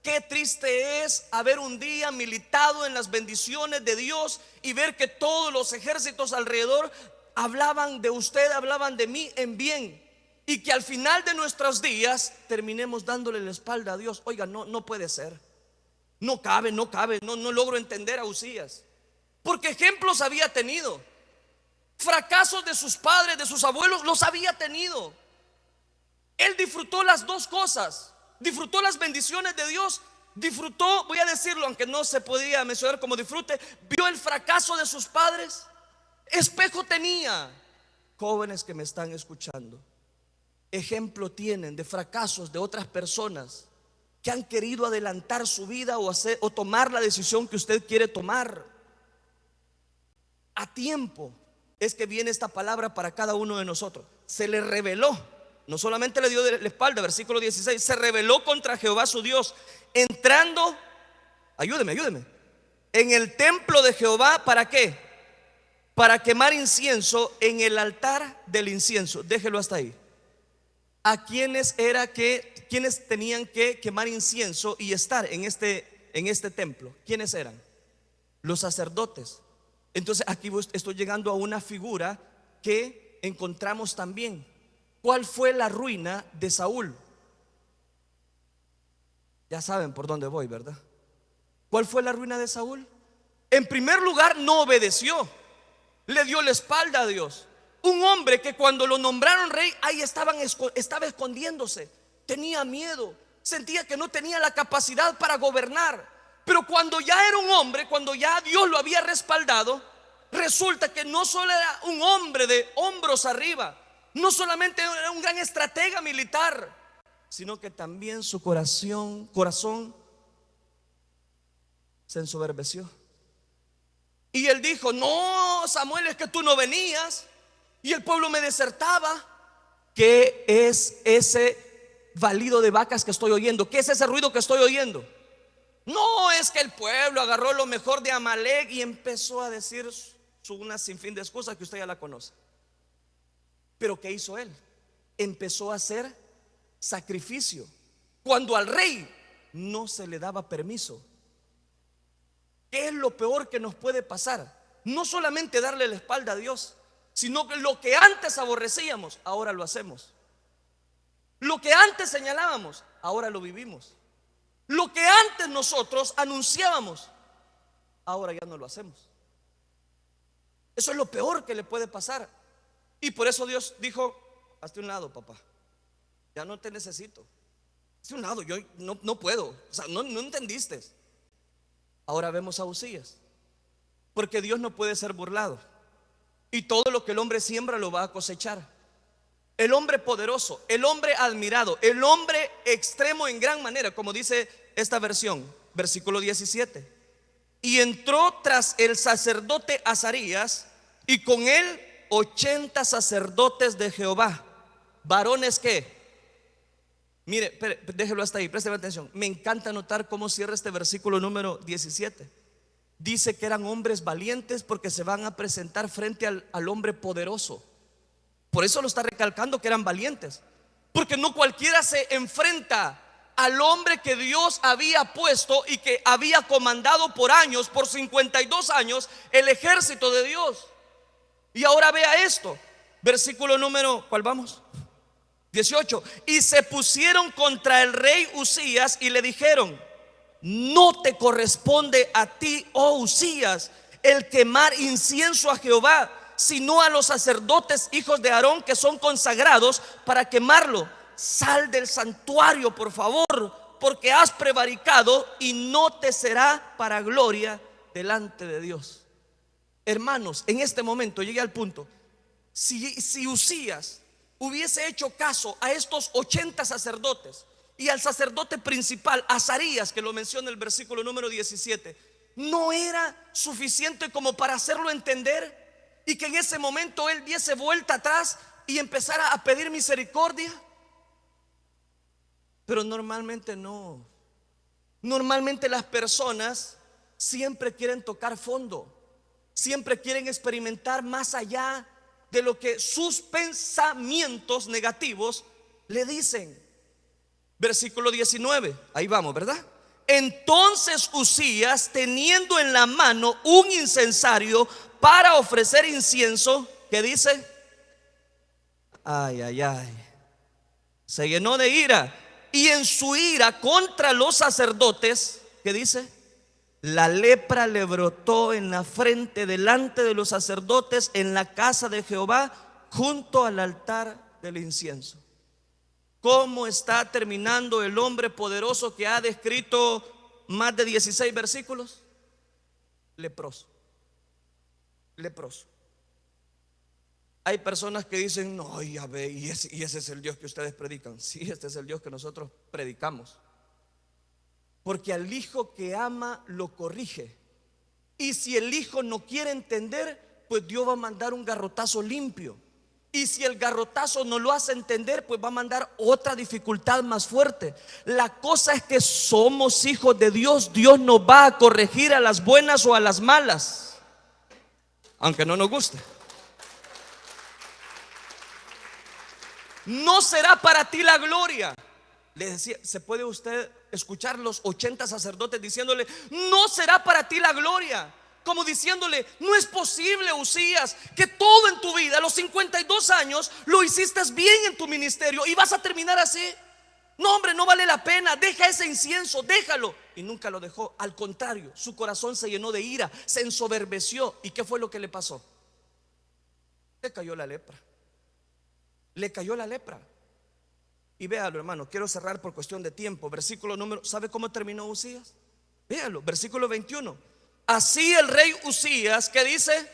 Qué triste es haber un día militado en las bendiciones de Dios y ver que todos los ejércitos alrededor hablaban de usted, hablaban de mí en bien, y que al final de nuestros días terminemos dándole la espalda a Dios. Oiga, no puede ser. No cabe, no logro entender a Uzías, porque ejemplos había tenido. Fracasos de sus padres, de sus abuelos, los había tenido. Él disfrutó las dos cosas. Disfrutó las bendiciones de Dios. Disfrutó, voy a decirlo, aunque no se podía mencionar como disfrute, vio el fracaso de sus padres. Espejo tenía. Jóvenes que me están escuchando, ejemplo tienen de fracasos de otras personas que han querido adelantar su vida o tomar la decisión que usted quiere tomar. A tiempo es que viene esta palabra para cada uno de nosotros. Se le reveló, no solamente le dio de la espalda, versículo 16, se rebeló contra Jehová su Dios, entrando, ayúdeme, en el templo de Jehová. ¿Para qué? Para quemar incienso en el altar del incienso. Déjelo hasta ahí. ¿A quienes tenían que quemar incienso y estar en este templo? ¿Quiénes eran? Los sacerdotes. Entonces aquí estoy llegando a una figura que encontramos también. ¿Cuál fue la ruina de Saúl? Ya saben por dónde voy, ¿verdad? ¿Cuál fue la ruina de Saúl? En primer lugar, no obedeció, le dio la espalda a Dios. Un hombre que cuando lo nombraron rey, ahí estaba escondiéndose, tenía miedo, sentía que no tenía la capacidad para gobernar. Pero cuando ya era un hombre, cuando ya Dios lo había respaldado, resulta que no solo era un hombre de hombros arriba, no solamente era un gran estratega militar, sino que también su corazón se ensoberbeció. Y él dijo: no, Samuel, es que tú no venías y el pueblo me desertaba. ¿Qué es ese balido de vacas que estoy oyendo? ¿Qué es ese ruido que estoy oyendo? No, es que el pueblo agarró lo mejor de Amalek, y empezó a decir una sinfín de excusas que usted ya la conoce. Pero ¿qué hizo él? Empezó a hacer sacrificio cuando al rey no se le daba permiso. ¿Qué es lo peor que nos puede pasar? No solamente darle la espalda a Dios, sino que lo que antes aborrecíamos, ahora lo hacemos. Lo que antes señalábamos, ahora lo vivimos. Lo que antes nosotros anunciábamos, ahora ya no lo hacemos. Eso es lo peor que le puede pasar. Y por eso Dios dijo: hazte un lado, papá, ya no te necesito. Hazte un lado, yo no puedo. O sea, no entendiste. Ahora vemos a Uzías, porque Dios no puede ser burlado, y todo lo que el hombre siembra lo va a cosechar. El hombre poderoso, el hombre admirado, el hombre extremo en gran manera, como dice esta versión, versículo 17. Y entró tras el sacerdote Azarías, y con él 80 sacerdotes de Jehová, varones que, mire, déjelo hasta ahí, présteme atención. Me encanta notar cómo cierra este versículo número 17. Dice que eran hombres valientes porque se van a presentar frente al hombre poderoso. Por eso lo está recalcando, que eran valientes, porque no cualquiera se enfrenta al hombre que Dios había puesto y que había comandado por años, por 52 años, el ejército de Dios. Y ahora vea esto, versículo número, ¿cuál vamos? 18. Y se pusieron contra el rey Uzías y le dijeron: no te corresponde a ti, oh Usías, el quemar incienso a Jehová, sino a los sacerdotes hijos de Aarón, que son consagrados para quemarlo. Sal del santuario, por favor, porque has prevaricado y no te será para gloria delante de Dios. Hermanos, en este momento llegué al punto. Si Usías hubiese hecho caso a estos 80 sacerdotes y al sacerdote principal, Azarías, que lo menciona el versículo número 17, no era suficiente como para hacerlo entender y que en ese momento él diese vuelta atrás y empezara a pedir misericordia. Pero normalmente no. Normalmente las personas siempre quieren tocar fondo, siempre quieren experimentar más allá de lo que sus pensamientos negativos le dicen. Versículo 19, ahí vamos, ¿verdad? Entonces Usías, teniendo en la mano un incensario para ofrecer incienso, ¿qué dice? Ay, ay, ay. Se llenó de ira, y en su ira contra los sacerdotes, ¿qué dice? La lepra le brotó en la frente delante de los sacerdotes en la casa de Jehová, junto al altar del incienso. ¿Cómo está terminando el hombre poderoso que ha descrito más de 16 versículos? Leproso. Leproso. Hay personas que dicen, no, ya ve, y ese es el Dios que ustedes predican. Sí, este es el Dios que nosotros predicamos. Porque al hijo que ama lo corrige. Y si el hijo no quiere entender, pues Dios va a mandar un garrotazo limpio. Y si el garrotazo no lo hace entender, pues va a mandar otra dificultad más fuerte. La cosa es que somos hijos de Dios. Dios nos va a corregir a las buenas o a las malas, aunque no nos guste. No será para ti la gloria. Le decía, ¿se puede usted escuchar los 80 sacerdotes diciéndole, no será para ti la gloria? Como diciéndole, no es posible, Usías, que todo en tu vida, los 52 años, lo hiciste bien en tu ministerio y vas a terminar así. No, hombre, no vale la pena, deja ese incienso, déjalo. Y nunca lo dejó, al contrario, su corazón se llenó de ira, se ensoberbeció. ¿Y qué fue lo que le pasó? Le cayó la lepra. Le cayó la lepra. Y véalo, hermano, quiero cerrar por cuestión de tiempo. Versículo número, ¿sabe cómo terminó Usías? Véalo, versículo 21. Así el rey Usías, ¿qué dice?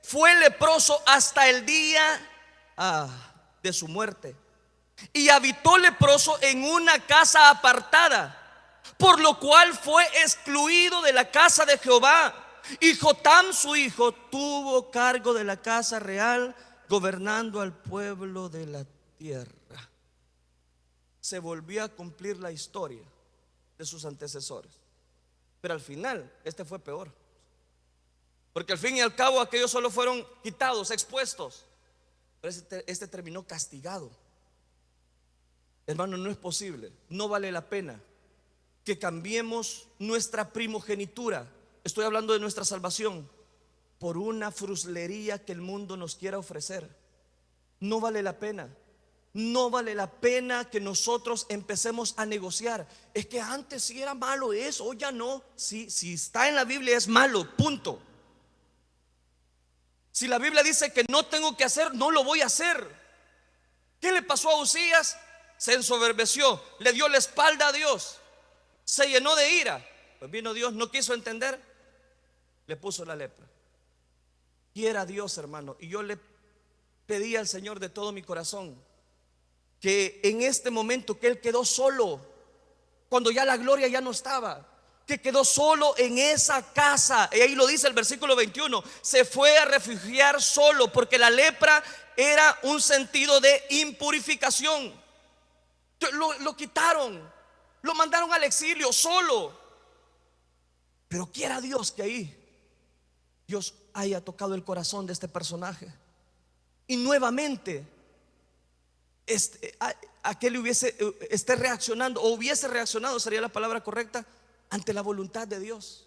Fue leproso hasta el día de su muerte. Y habitó leproso en una casa apartada, por lo cual fue excluido de la casa de Jehová. Y Jotam, su hijo, tuvo cargo de la casa real, gobernando al pueblo de la tierra. Se volvió a cumplir la historia de sus antecesores. Pero al final, este fue peor. Porque al fin y al cabo aquellos solo fueron quitados, expuestos. Pero este terminó castigado. Hermano, no es posible, no vale la pena que cambiemos nuestra primogenitura, estoy hablando de nuestra salvación, por una fruslería que el mundo nos quiera ofrecer. No vale la pena. No vale la pena que nosotros empecemos a negociar. Es que antes sí era malo eso, hoy ya no. Sí, si está en la Biblia es malo, punto. Si la Biblia dice que no tengo que hacer, no lo voy a hacer. ¿Qué le pasó a Usías? Se ensoberbeció, le dio la espalda a Dios, se llenó de ira. Pues vino Dios, no quiso entender, le puso la lepra. Quiera Dios, hermano, y yo le pedí al Señor de todo mi corazón que en este momento que él quedó solo, cuando ya la gloria ya no estaba, que quedó solo en esa casa, y ahí lo dice el versículo 21, se fue a refugiar solo, porque la lepra era un sentido de impurificación. Lo quitaron, lo mandaron al exilio solo. Pero quiera Dios que ahí Dios haya tocado el corazón de este personaje y nuevamente aquel esté reaccionando, o hubiese reaccionado, sería la palabra correcta, ante la voluntad de Dios.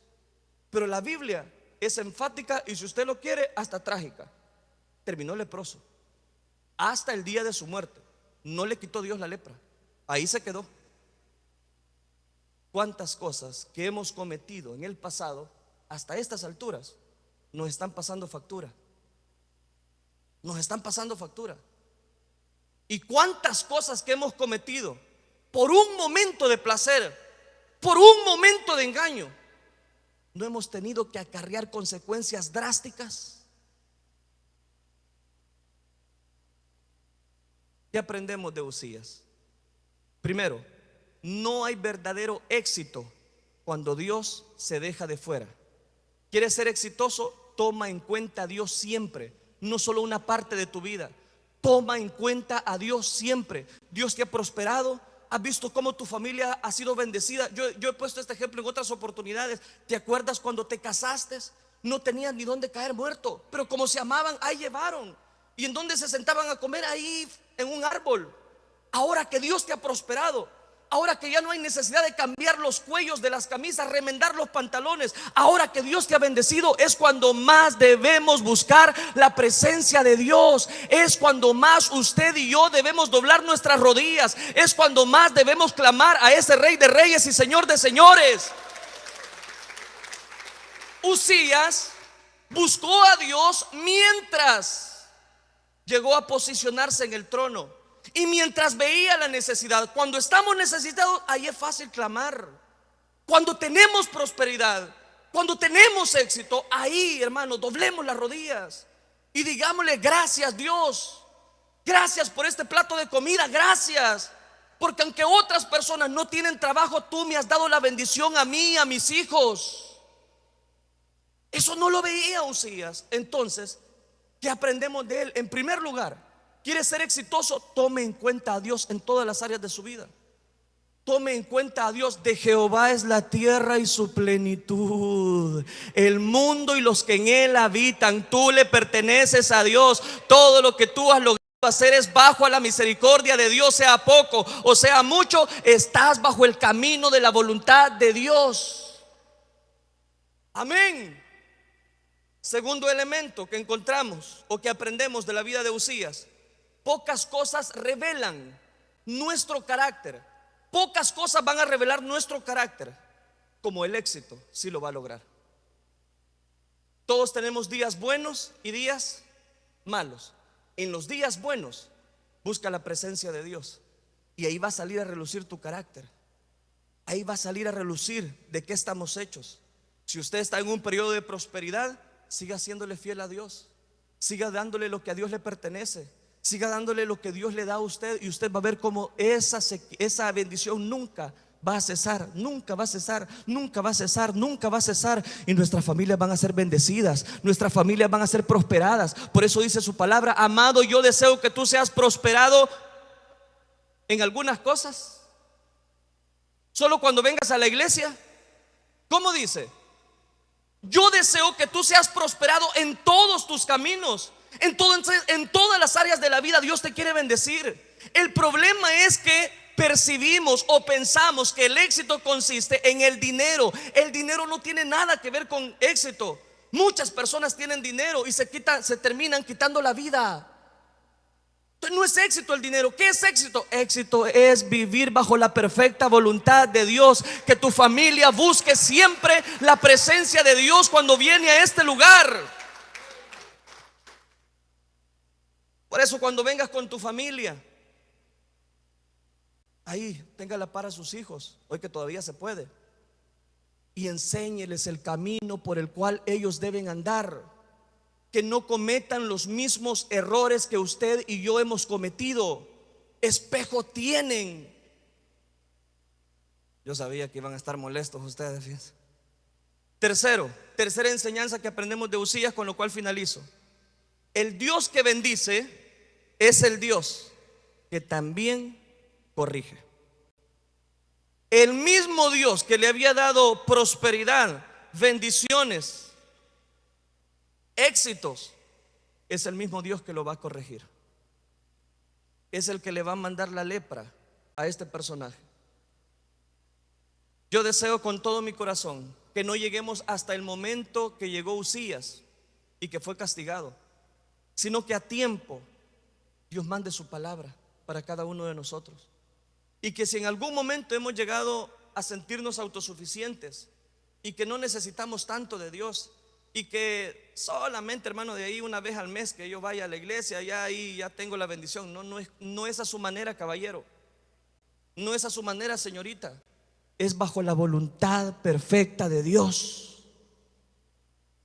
Pero la Biblia es enfática y, si usted lo quiere, hasta trágica. Terminó leproso hasta el día de su muerte. No le quitó Dios la lepra, ahí se quedó. cuántas cosas que hemos cometido en el pasado, hasta estas alturas, nos están pasando factura. Nos están pasando factura. Y cuántas cosas que hemos cometido por un momento de placer, por un momento de engaño, no hemos tenido que acarrear consecuencias drásticas. ¿Qué aprendemos de Uzías? Primero, no hay verdadero éxito cuando Dios se deja de fuera. ¿Quieres ser exitoso? Toma en cuenta a Dios siempre, no solo una parte de tu vida. Toma en cuenta a Dios siempre. Dios te ha prosperado. ¿Has visto cómo tu familia ha sido bendecida? Yo he puesto este ejemplo en otras oportunidades. ¿Te acuerdas cuando te casaste? No tenías ni dónde caer muerto, pero como se amaban, ahí llevaron. ¿Y en dónde se sentaban a comer? Ahí en un árbol. Ahora que Dios te ha prosperado, ahora que ya no hay necesidad de cambiar los cuellos de las camisas, remendar los pantalones, ahora que Dios te ha bendecido, es cuando más debemos buscar la presencia de Dios. Es cuando más usted y yo debemos doblar nuestras rodillas. Es cuando más debemos clamar a ese Rey de Reyes y Señor de Señores. Uzías buscó a Dios mientras llegó a posicionarse en el trono. Y mientras veía la necesidad, cuando estamos necesitados, ahí es fácil clamar. Cuando tenemos prosperidad, cuando tenemos éxito, ahí, hermano, doblemos las rodillas y digámosle: gracias, Dios. Gracias por este plato de comida, gracias. Porque aunque otras personas no tienen trabajo, tú me has dado la bendición a mí y a mis hijos. Eso no lo veía Uzías. Entonces, ¿qué aprendemos de él? En primer lugar, ¿quiere ser exitoso? Tome en cuenta a Dios en todas las áreas de su vida. Tome en cuenta a Dios. De Jehová es la tierra y su plenitud, el mundo y los que en él habitan. Tú le perteneces a Dios. Todo lo que tú has logrado hacer es bajo a la misericordia de Dios, sea poco o sea mucho. Estás bajo el camino de la voluntad de Dios. Amén. Segundo elemento que encontramos o que aprendemos de la vida de Uzías: pocas cosas revelan nuestro carácter. Pocas cosas van a revelar nuestro carácter, como el éxito sí lo va a lograr. Todos tenemos días buenos y días malos. En los días buenos, busca la presencia de Dios y ahí va a salir a relucir tu carácter. Ahí va a salir a relucir de qué estamos hechos. Si usted está en un periodo de prosperidad, siga siéndole fiel a Dios. Siga dándole lo que a Dios le pertenece. Siga dándole lo que Dios le da a usted, y usted va a ver cómo esa bendición nunca va a cesar, nunca va a cesar, nunca va a cesar, nunca va a cesar. Y nuestras familias van a ser bendecidas, nuestras familias van a ser prosperadas. Por eso dice su palabra: amado, yo deseo que tú seas prosperado en algunas cosas. Solo cuando vengas a la iglesia. ¿Cómo dice? Yo deseo que tú seas prosperado en todos tus caminos. En todas las áreas de la vida Dios te quiere bendecir. El problema es que percibimos o pensamos que el éxito consiste en el dinero. El dinero no tiene nada que ver con éxito. Muchas personas tienen dinero y se terminan quitando la vida. Entonces no es éxito el dinero. ¿Qué es éxito? Éxito es vivir bajo la perfecta voluntad de Dios. Que tu familia busque siempre la presencia de Dios cuando viene a este lugar. Por eso, cuando vengas con tu familia, ahí téngala para sus hijos, hoy que todavía se puede, y enséñeles el camino por el cual ellos deben andar. Que no cometan los mismos errores que usted y yo hemos cometido. Espejo tienen. Yo sabía que iban a estar molestos ustedes, fíjense. Tercera enseñanza que aprendemos de Uzías, con lo cual finalizo: el Dios que bendice es el Dios que también corrige. El mismo Dios que le había dado prosperidad, bendiciones, éxitos, es el mismo Dios que lo va a corregir. Es el que le va a mandar la lepra a este personaje. Yo deseo con todo mi corazón que no lleguemos hasta el momento que llegó Uzías y que fue castigado, sino que a tiempo Dios mande su palabra para cada uno de nosotros. Y que si en algún momento hemos llegado a sentirnos autosuficientes y que no necesitamos tanto de Dios y que solamente, hermano, de ahí una vez al mes que yo vaya a la iglesia, ya ahí ya tengo la bendición. No es a su manera, caballero. No es a su manera, señorita. Es bajo la voluntad perfecta de Dios.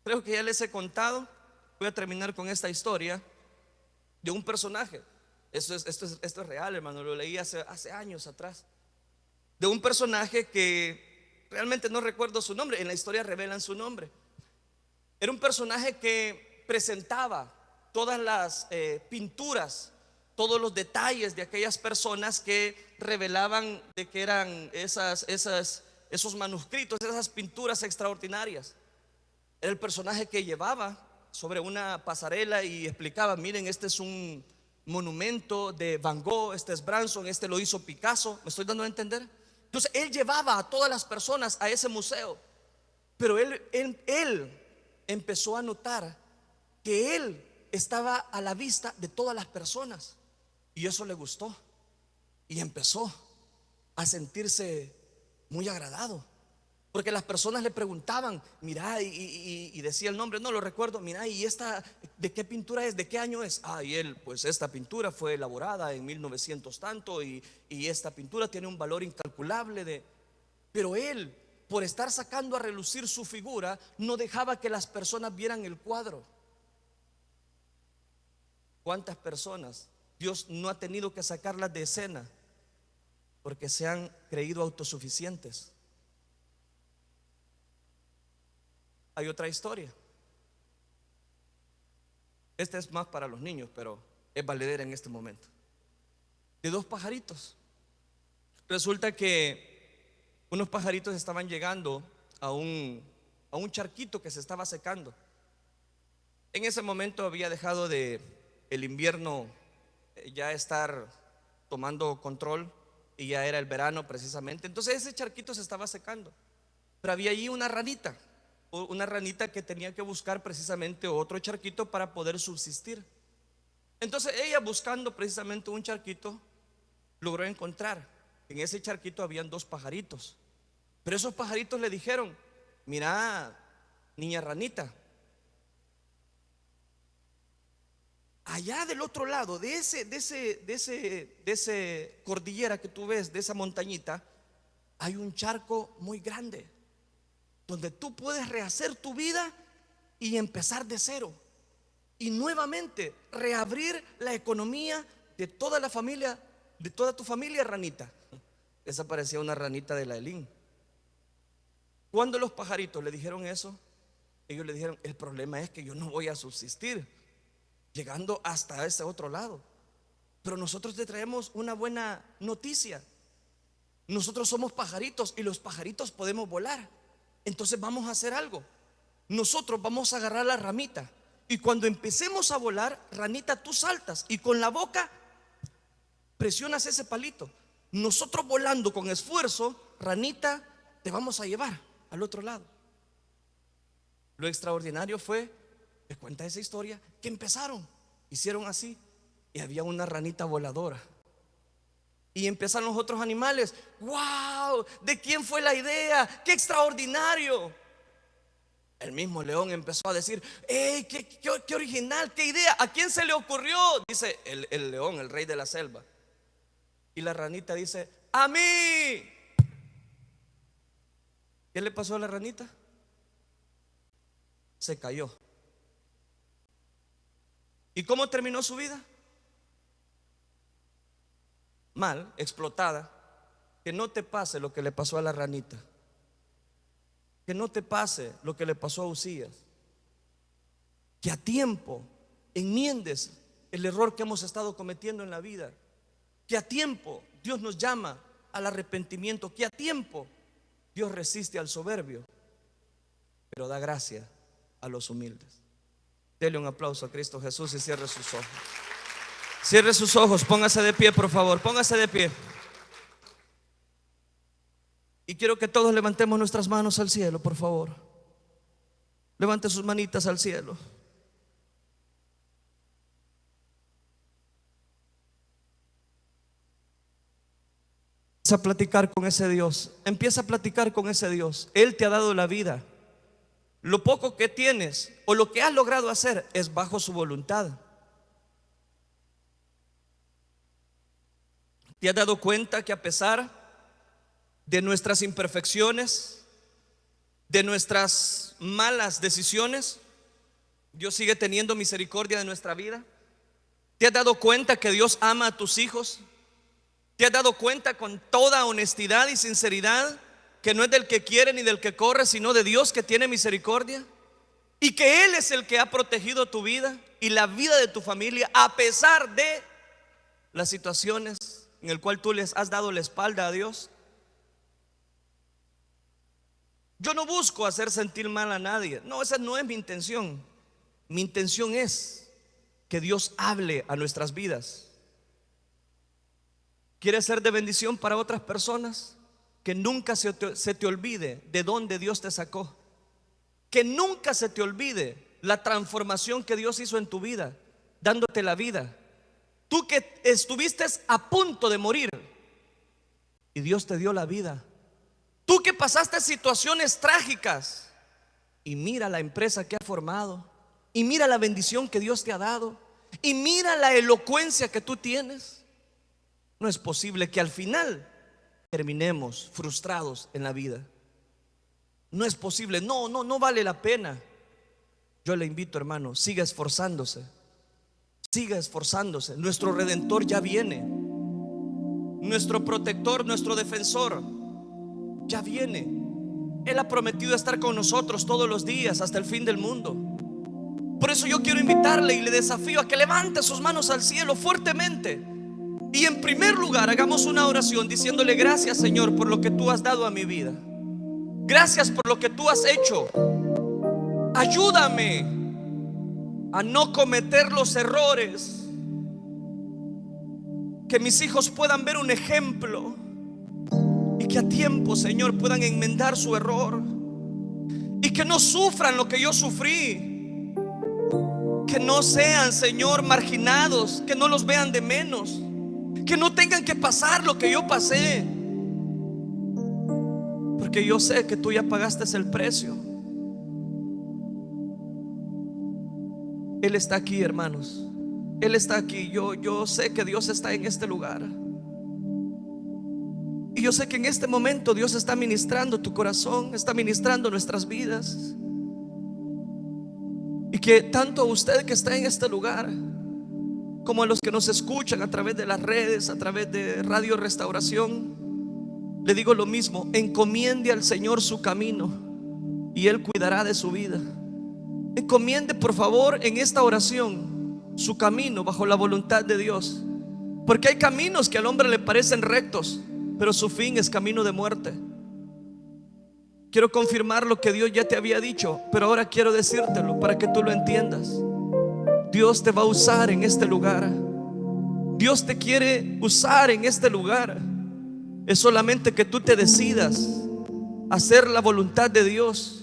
Creo que ya les he contado. Voy a terminar con esta historia de un personaje. Esto es real, hermano. Lo leí hace años atrás. De un personaje que realmente no recuerdo su nombre. En la historia revelan su nombre. Era un personaje que presentaba todas las pinturas, todos los detalles de aquellas personas que revelaban de que eran esos manuscritos, esas pinturas extraordinarias. Era el personaje que llevaba sobre una pasarela y explicaba: miren, este es un monumento de Van Gogh, este es Branson, este lo hizo Picasso. ¿Me estoy dando a entender? Entonces él llevaba a todas las personas a ese museo, pero él empezó a notar que él estaba a la vista de todas las personas, y eso le gustó, y empezó a sentirse muy agradado, porque las personas le preguntaban: mira, y decía el nombre, no lo recuerdo. Mira, ¿y esta de qué pintura es? ¿De qué año es? Y él: pues esta pintura fue elaborada en 1900 tanto, y esta pintura tiene un valor incalculable. Pero él, por estar sacando a relucir su figura, no dejaba que las personas vieran el cuadro. ¿Cuántas personas Dios no ha tenido que sacarlas de escena porque se han creído autosuficientes? Hay otra historia. Esta es más para los niños, pero es valedera en este momento. De dos pajaritos. Resulta que unos pajaritos estaban llegando a un charquito que se estaba secando. En ese momento había dejado de el invierno ya estar tomando control, y ya era el verano precisamente. Entonces ese charquito se estaba secando, pero había allí una ranita que tenía que buscar precisamente otro charquito para poder subsistir. Entonces ella, buscando precisamente un charquito, logró encontrar. En ese charquito habían dos pajaritos, pero esos pajaritos le dijeron: mira, niña ranita, allá del otro lado de ese cordillera que tú ves, de esa montañita, hay un charco muy grande donde tú puedes rehacer tu vida y empezar de cero, y nuevamente reabrir la economía de toda la familia, de toda tu familia, ranita. Esa parecía una ranita de la Elín. Cuando los pajaritos le dijeron eso, ellos le dijeron: el problema es que yo no voy a subsistir llegando hasta ese otro lado, pero nosotros te traemos una buena noticia. Nosotros somos pajaritos y los pajaritos podemos volar. Entonces vamos a hacer algo. Nosotros vamos a agarrar la ramita, y cuando empecemos a volar, ranita, tú saltas y con la boca presionas ese palito. Nosotros, volando con esfuerzo, ranita, te vamos a llevar al otro lado. Lo extraordinario fue, les cuenta esa historia, que hicieron así, y había una ranita voladora. Y empezaron los otros animales: ¡wow! ¿De quién fue la idea? ¡Qué extraordinario! El mismo león empezó a decir: ¡ey, qué original, qué idea! ¿A quién se le ocurrió? Dice el león, el rey de la selva. Y la ranita dice: ¡a mí! ¿Qué le pasó a la ranita? Se cayó. ¿Y cómo terminó su vida? Mal, explotada. Que no te pase lo que le pasó a la ranita. Que no te pase lo que le pasó a Usías. Que a tiempo enmiendes el error que hemos estado cometiendo en la vida. Que a tiempo Dios nos llama al arrepentimiento. Que a tiempo Dios resiste al soberbio, pero da gracia a los humildes. Dele un aplauso a Cristo Jesús y cierre sus ojos. Cierre sus ojos, póngase de pie, por favor, póngase de pie. Y quiero que todos levantemos nuestras manos al cielo, por favor. Levante sus manitas al cielo. Empieza a platicar con ese Dios. Empieza a platicar con ese Dios. Él te ha dado la vida. Lo poco que tienes o lo que has logrado hacer es bajo su voluntad. ¿Te has dado cuenta que a pesar de nuestras imperfecciones, de nuestras malas decisiones, Dios sigue teniendo misericordia de nuestra vida? ¿Te has dado cuenta que Dios ama a tus hijos? ¿Te has dado cuenta con toda honestidad y sinceridad que no es del que quiere ni del que corre, sino de Dios que tiene misericordia? Y que Él es el que ha protegido tu vida y la vida de tu familia a pesar de las situaciones en el cual tú les has dado la espalda a Dios. Yo no busco hacer sentir mal a nadie. No, esa no es mi intención. Mi intención es que Dios hable a nuestras vidas. ¿Quieres ser de bendición para otras personas? Que nunca se te olvide de dónde Dios te sacó. Que nunca se te olvide la transformación que Dios hizo en tu vida, dándote la vida. Tú que estuviste a punto de morir y Dios te dio la vida. Tú que pasaste situaciones trágicas y mira la empresa que ha formado, y mira la bendición que Dios te ha dado, y mira la elocuencia que tú tienes. No es posible que al final terminemos frustrados en la vida. No es posible, no vale la pena. Yo le invito, hermano, siga esforzándose. Siga esforzándose. Nuestro Redentor ya viene. Nuestro protector, nuestro defensor ya viene. Él ha prometido estar con nosotros todos los días hasta el fin del mundo. Por eso yo quiero invitarle y le desafío a que levante sus manos al cielo fuertemente. Y en primer lugar hagamos una oración diciéndole: gracias, Señor, por lo que tú has dado a mi vida. Gracias por lo que tú has hecho. Ayúdame a no cometer los errores. Que mis hijos puedan ver un ejemplo y que a tiempo, Señor, puedan enmendar su error. Y que no sufran lo que yo sufrí. Que no sean, Señor, marginados. Que no los vean de menos. Que no tengan que pasar lo que yo pasé. Porque yo sé que tú ya pagaste el precio. Él está aquí, hermanos. Él está aquí. Yo sé que Dios está en este lugar. Y yo sé que en este momento Dios está ministrando tu corazón, está ministrando nuestras vidas. Y que tanto a usted que está en este lugar, como a los que nos escuchan a través de las redes, a través de Radio Restauración, le digo lo mismo: encomiende al Señor su camino y Él cuidará de su vida. Encomiende, por favor, en esta oración su camino bajo la voluntad de Dios. Porque hay caminos que al hombre le parecen rectos, pero su fin es camino de muerte. Quiero confirmar lo que Dios ya te había dicho, pero ahora quiero decírtelo para que tú lo entiendas. Dios te va a usar en este lugar. Dios te quiere usar en este lugar. Es solamente que tú te decidas a hacer la voluntad de Dios.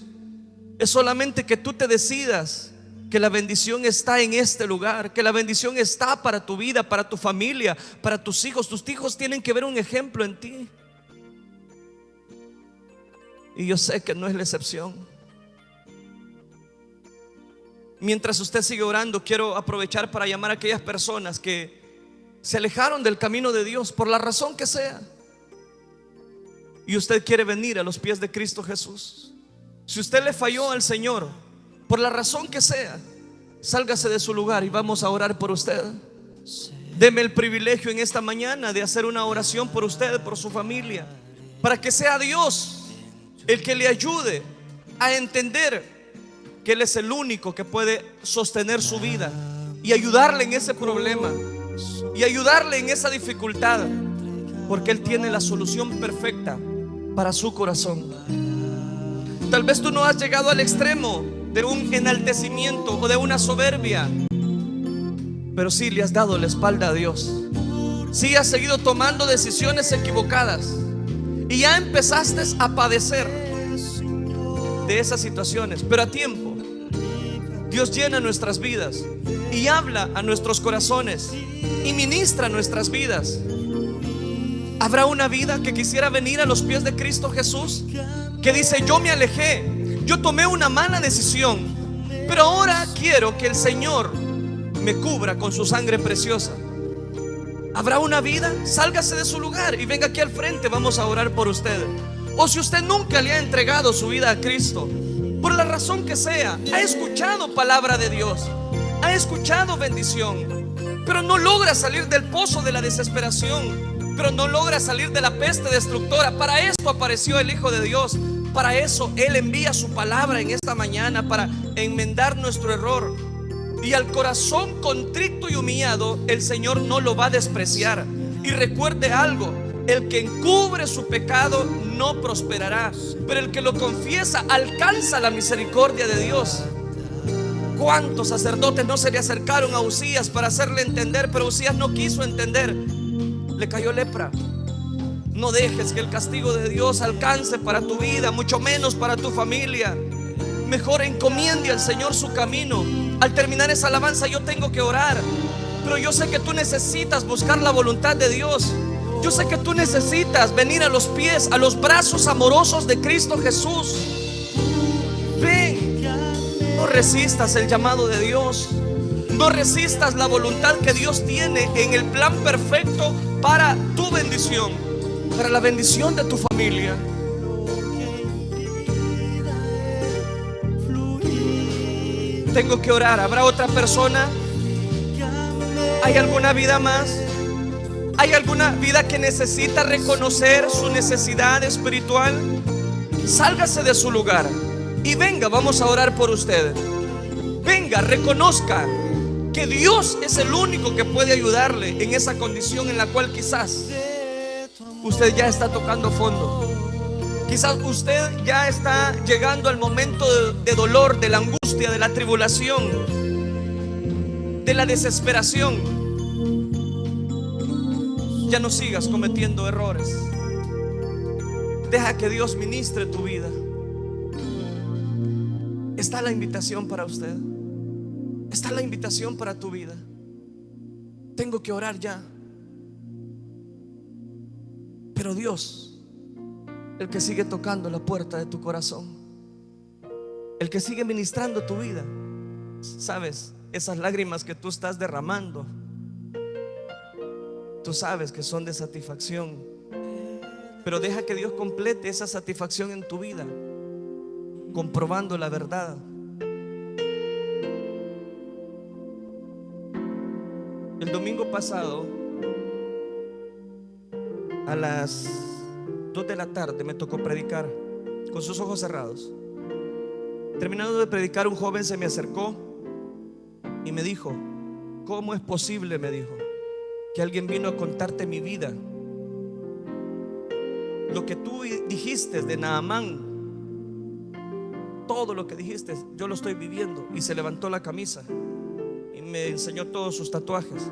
Es solamente que tú te decidas que la bendición está en este lugar, que la bendición está para tu vida, para tu familia, para tus hijos. Tus hijos tienen que ver un ejemplo en ti. Y yo sé que no es la excepción. Mientras usted sigue orando, quiero aprovechar para llamar a aquellas personas que se alejaron del camino de Dios por la razón que sea, y usted quiere venir a los pies de Cristo Jesús. Si usted le falló al Señor por la razón que sea, sálgase de su lugar y vamos a orar por usted. Deme el privilegio en esta mañana de hacer una oración por usted, por su familia, para que sea Dios el que le ayude a entender que Él es el único que puede sostener su vida y ayudarle en ese problema y ayudarle en esa dificultad, porque Él tiene la solución perfecta para su corazón. Tal vez tú no has llegado al extremo de un enaltecimiento o de una soberbia, pero sí le has dado la espalda a Dios. Sí has seguido tomando decisiones equivocadas y ya empezaste a padecer de esas situaciones, pero a tiempo. Dios llena nuestras vidas y habla a nuestros corazones y ministra nuestras vidas. ¿Habrá una vida que quisiera venir a los pies de Cristo Jesús? Que dice: yo me alejé, yo tomé una mala decisión, pero ahora quiero que el Señor me cubra con su sangre preciosa. ¿Habrá una vida? Sálgase de su lugar y venga aquí al frente, vamos a orar por usted. O si usted nunca le ha entregado su vida a Cristo, por la razón que sea, ha escuchado palabra de Dios, ha escuchado bendición, pero no logra salir del pozo de la desesperación, pero no logra salir de la peste destructora. Para esto apareció el Hijo de Dios. Para eso Él envía su palabra en esta mañana, para enmendar nuestro error. Y al corazón contrito y humillado, el Señor no lo va a despreciar. Y recuerde algo: el que encubre su pecado no prosperará, pero el que lo confiesa alcanza la misericordia de Dios. ¿Cuántos sacerdotes no se le acercaron a Usías para hacerle entender? Pero Usías no quiso entender. Le cayó lepra. No dejes que el castigo de Dios alcance para tu vida, mucho menos para tu familia. Mejor encomiende al Señor su camino. Al terminar esa alabanza yo tengo que orar, pero yo sé que tú necesitas buscar la voluntad de Dios. Yo sé que tú necesitas venir a los pies, a los brazos amorosos de Cristo Jesús. Ven, no resistas el llamado de Dios. No resistas la voluntad que Dios tiene en el plan perfecto para tu bendición, para la bendición de tu familia. Tengo que orar. ¿Habrá otra persona? ¿Hay alguna vida más? ¿Hay alguna vida que necesita reconocer su necesidad espiritual? Sálgase de su lugar y venga, vamos a orar por usted. Venga, reconozca que Dios es el único que puede ayudarle en esa condición en la cual quizás usted ya está tocando fondo. Quizás usted ya está llegando al momento de dolor, de la angustia, de la tribulación, de la desesperación. Ya no sigas cometiendo errores. Deja que Dios ministre tu vida. Está la invitación para usted. Está la invitación para tu vida. Tengo que orar ya. Pero Dios, el que sigue tocando la puerta de tu corazón, el que sigue ministrando tu vida. Sabes, esas lágrimas que tú estás derramando, tú sabes que son de satisfacción, pero deja que Dios complete esa satisfacción en tu vida, comprobando la verdad. El domingo pasado, a las 2 de la tarde, me tocó predicar con sus ojos cerrados. Terminando de predicar, un joven se me acercó y me dijo: ¿cómo es posible? Me dijo, que alguien vino a contarte mi vida. Lo que tú dijiste de Naamán, todo lo que dijiste, yo lo estoy viviendo. Y se levantó la camisa y me enseñó todos sus tatuajes.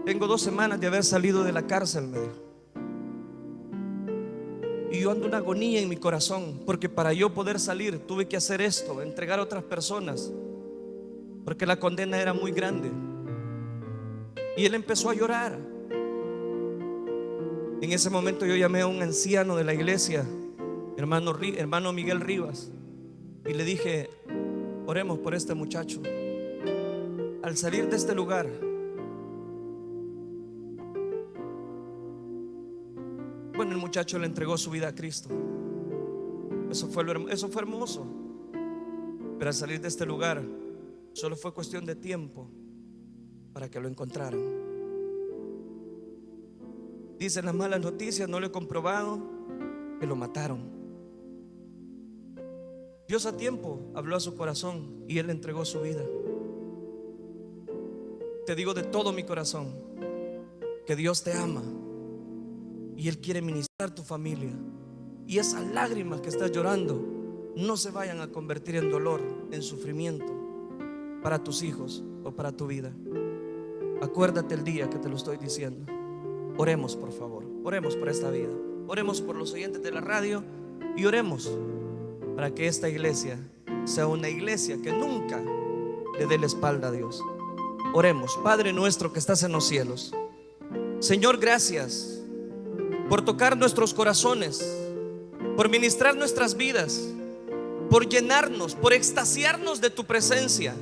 Tengo 2 semanas de haber salido de la cárcel, me dijo, y yo ando una agonía en mi corazón, porque para yo poder salir tuve que hacer esto, entregar a otras personas, porque la condena era muy grande. Y él empezó a llorar. En ese momento yo llamé a un anciano de la iglesia, hermano Miguel Rivas, y le dije: oremos por este muchacho. Al salir de este lugar, bueno, el muchacho le entregó su vida a Cristo. Eso fue hermoso. Pero al salir de este lugar, solo fue cuestión de tiempo para que lo encontraran. Dicen las malas noticias, no lo he comprobado, que lo mataron. Dios a tiempo habló a su corazón y él le entregó su vida. Te digo de todo mi corazón que Dios te ama y Él quiere ministrar tu familia. Y esas lágrimas que estás llorando no se vayan a convertir en dolor, en sufrimiento para tus hijos o para tu vida. Acuérdate el día que te lo estoy diciendo. Oremos, por favor. Oremos por esta vida. Oremos por los oyentes de la radio. Y oremos para que esta iglesia sea una iglesia que nunca le dé la espalda a Dios. Oremos. Padre nuestro que estás en los cielos, Señor, gracias por tocar nuestros corazones, por ministrar nuestras vidas, por llenarnos, por extasiarnos de tu presencia.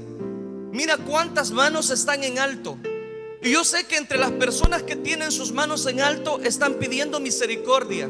Mira cuántas manos están en alto. Y yo sé que entre las personas que tienen sus manos en alto están pidiendo misericordia,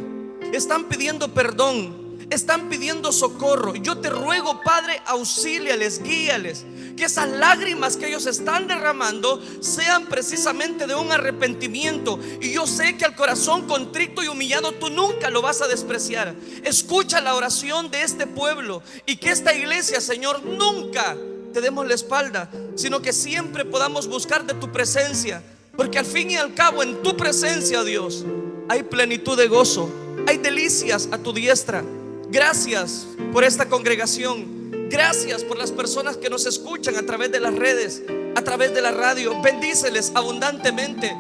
están pidiendo perdón, están pidiendo socorro. Yo te ruego, Padre, auxíliales, guíales, que esas lágrimas que ellos están derramando sean precisamente de un arrepentimiento. Y yo sé que al corazón contrito y humillado tú nunca lo vas a despreciar. Escucha la oración de este pueblo, y que esta iglesia, Señor, nunca te demos la espalda, sino que siempre podamos buscar de tu presencia, porque al fin y al cabo en tu presencia, Dios, hay plenitud de gozo, hay delicias a tu diestra. Gracias por esta congregación, gracias por las personas que nos escuchan a través de las redes, a través de la radio. Bendíceles abundantemente,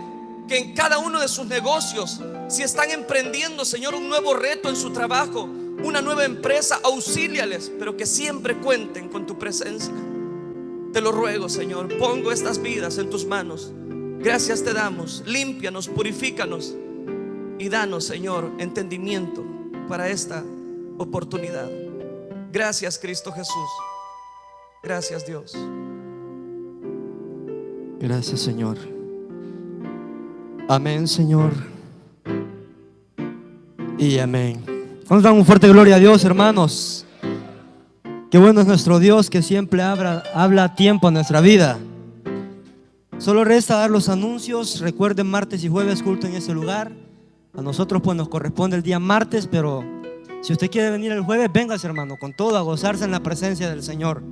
que en cada uno de sus negocios, si están emprendiendo, Señor, un nuevo reto en su trabajo, una nueva empresa, auxíliales, pero que siempre cuenten con tu presencia. Te lo ruego, Señor, pongo estas vidas en tus manos. Gracias te damos, límpianos, purifícanos y danos, Señor, entendimiento para esta oportunidad. Gracias, Cristo Jesús. Gracias, Dios. Gracias, Señor. Amén, Señor. Y amén. Vamos a dar un fuerte gloria a Dios, hermanos. Qué bueno es nuestro Dios, que siempre habla a tiempo en nuestra vida. Solo resta dar los anuncios. Recuerden, martes y jueves culto en ese lugar. A nosotros pues nos corresponde el día martes, pero si usted quiere venir el jueves, véngase, hermano, con todo, a gozarse en la presencia del Señor.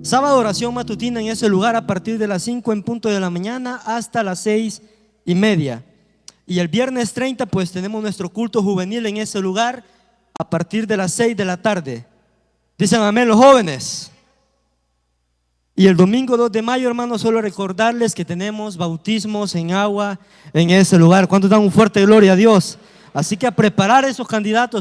Sábado, oración matutina en ese lugar a partir de las 5 en punto de la mañana hasta las 6:30. Y el viernes 30 pues tenemos nuestro culto juvenil en ese lugar a partir de las 6 de la tarde. Dicen amén los jóvenes. Y el domingo 2 de mayo, hermanos, solo recordarles que tenemos bautismos en agua en ese lugar. ¿Cuántos dan un fuerte gloria a Dios? Así que a preparar esos candidatos.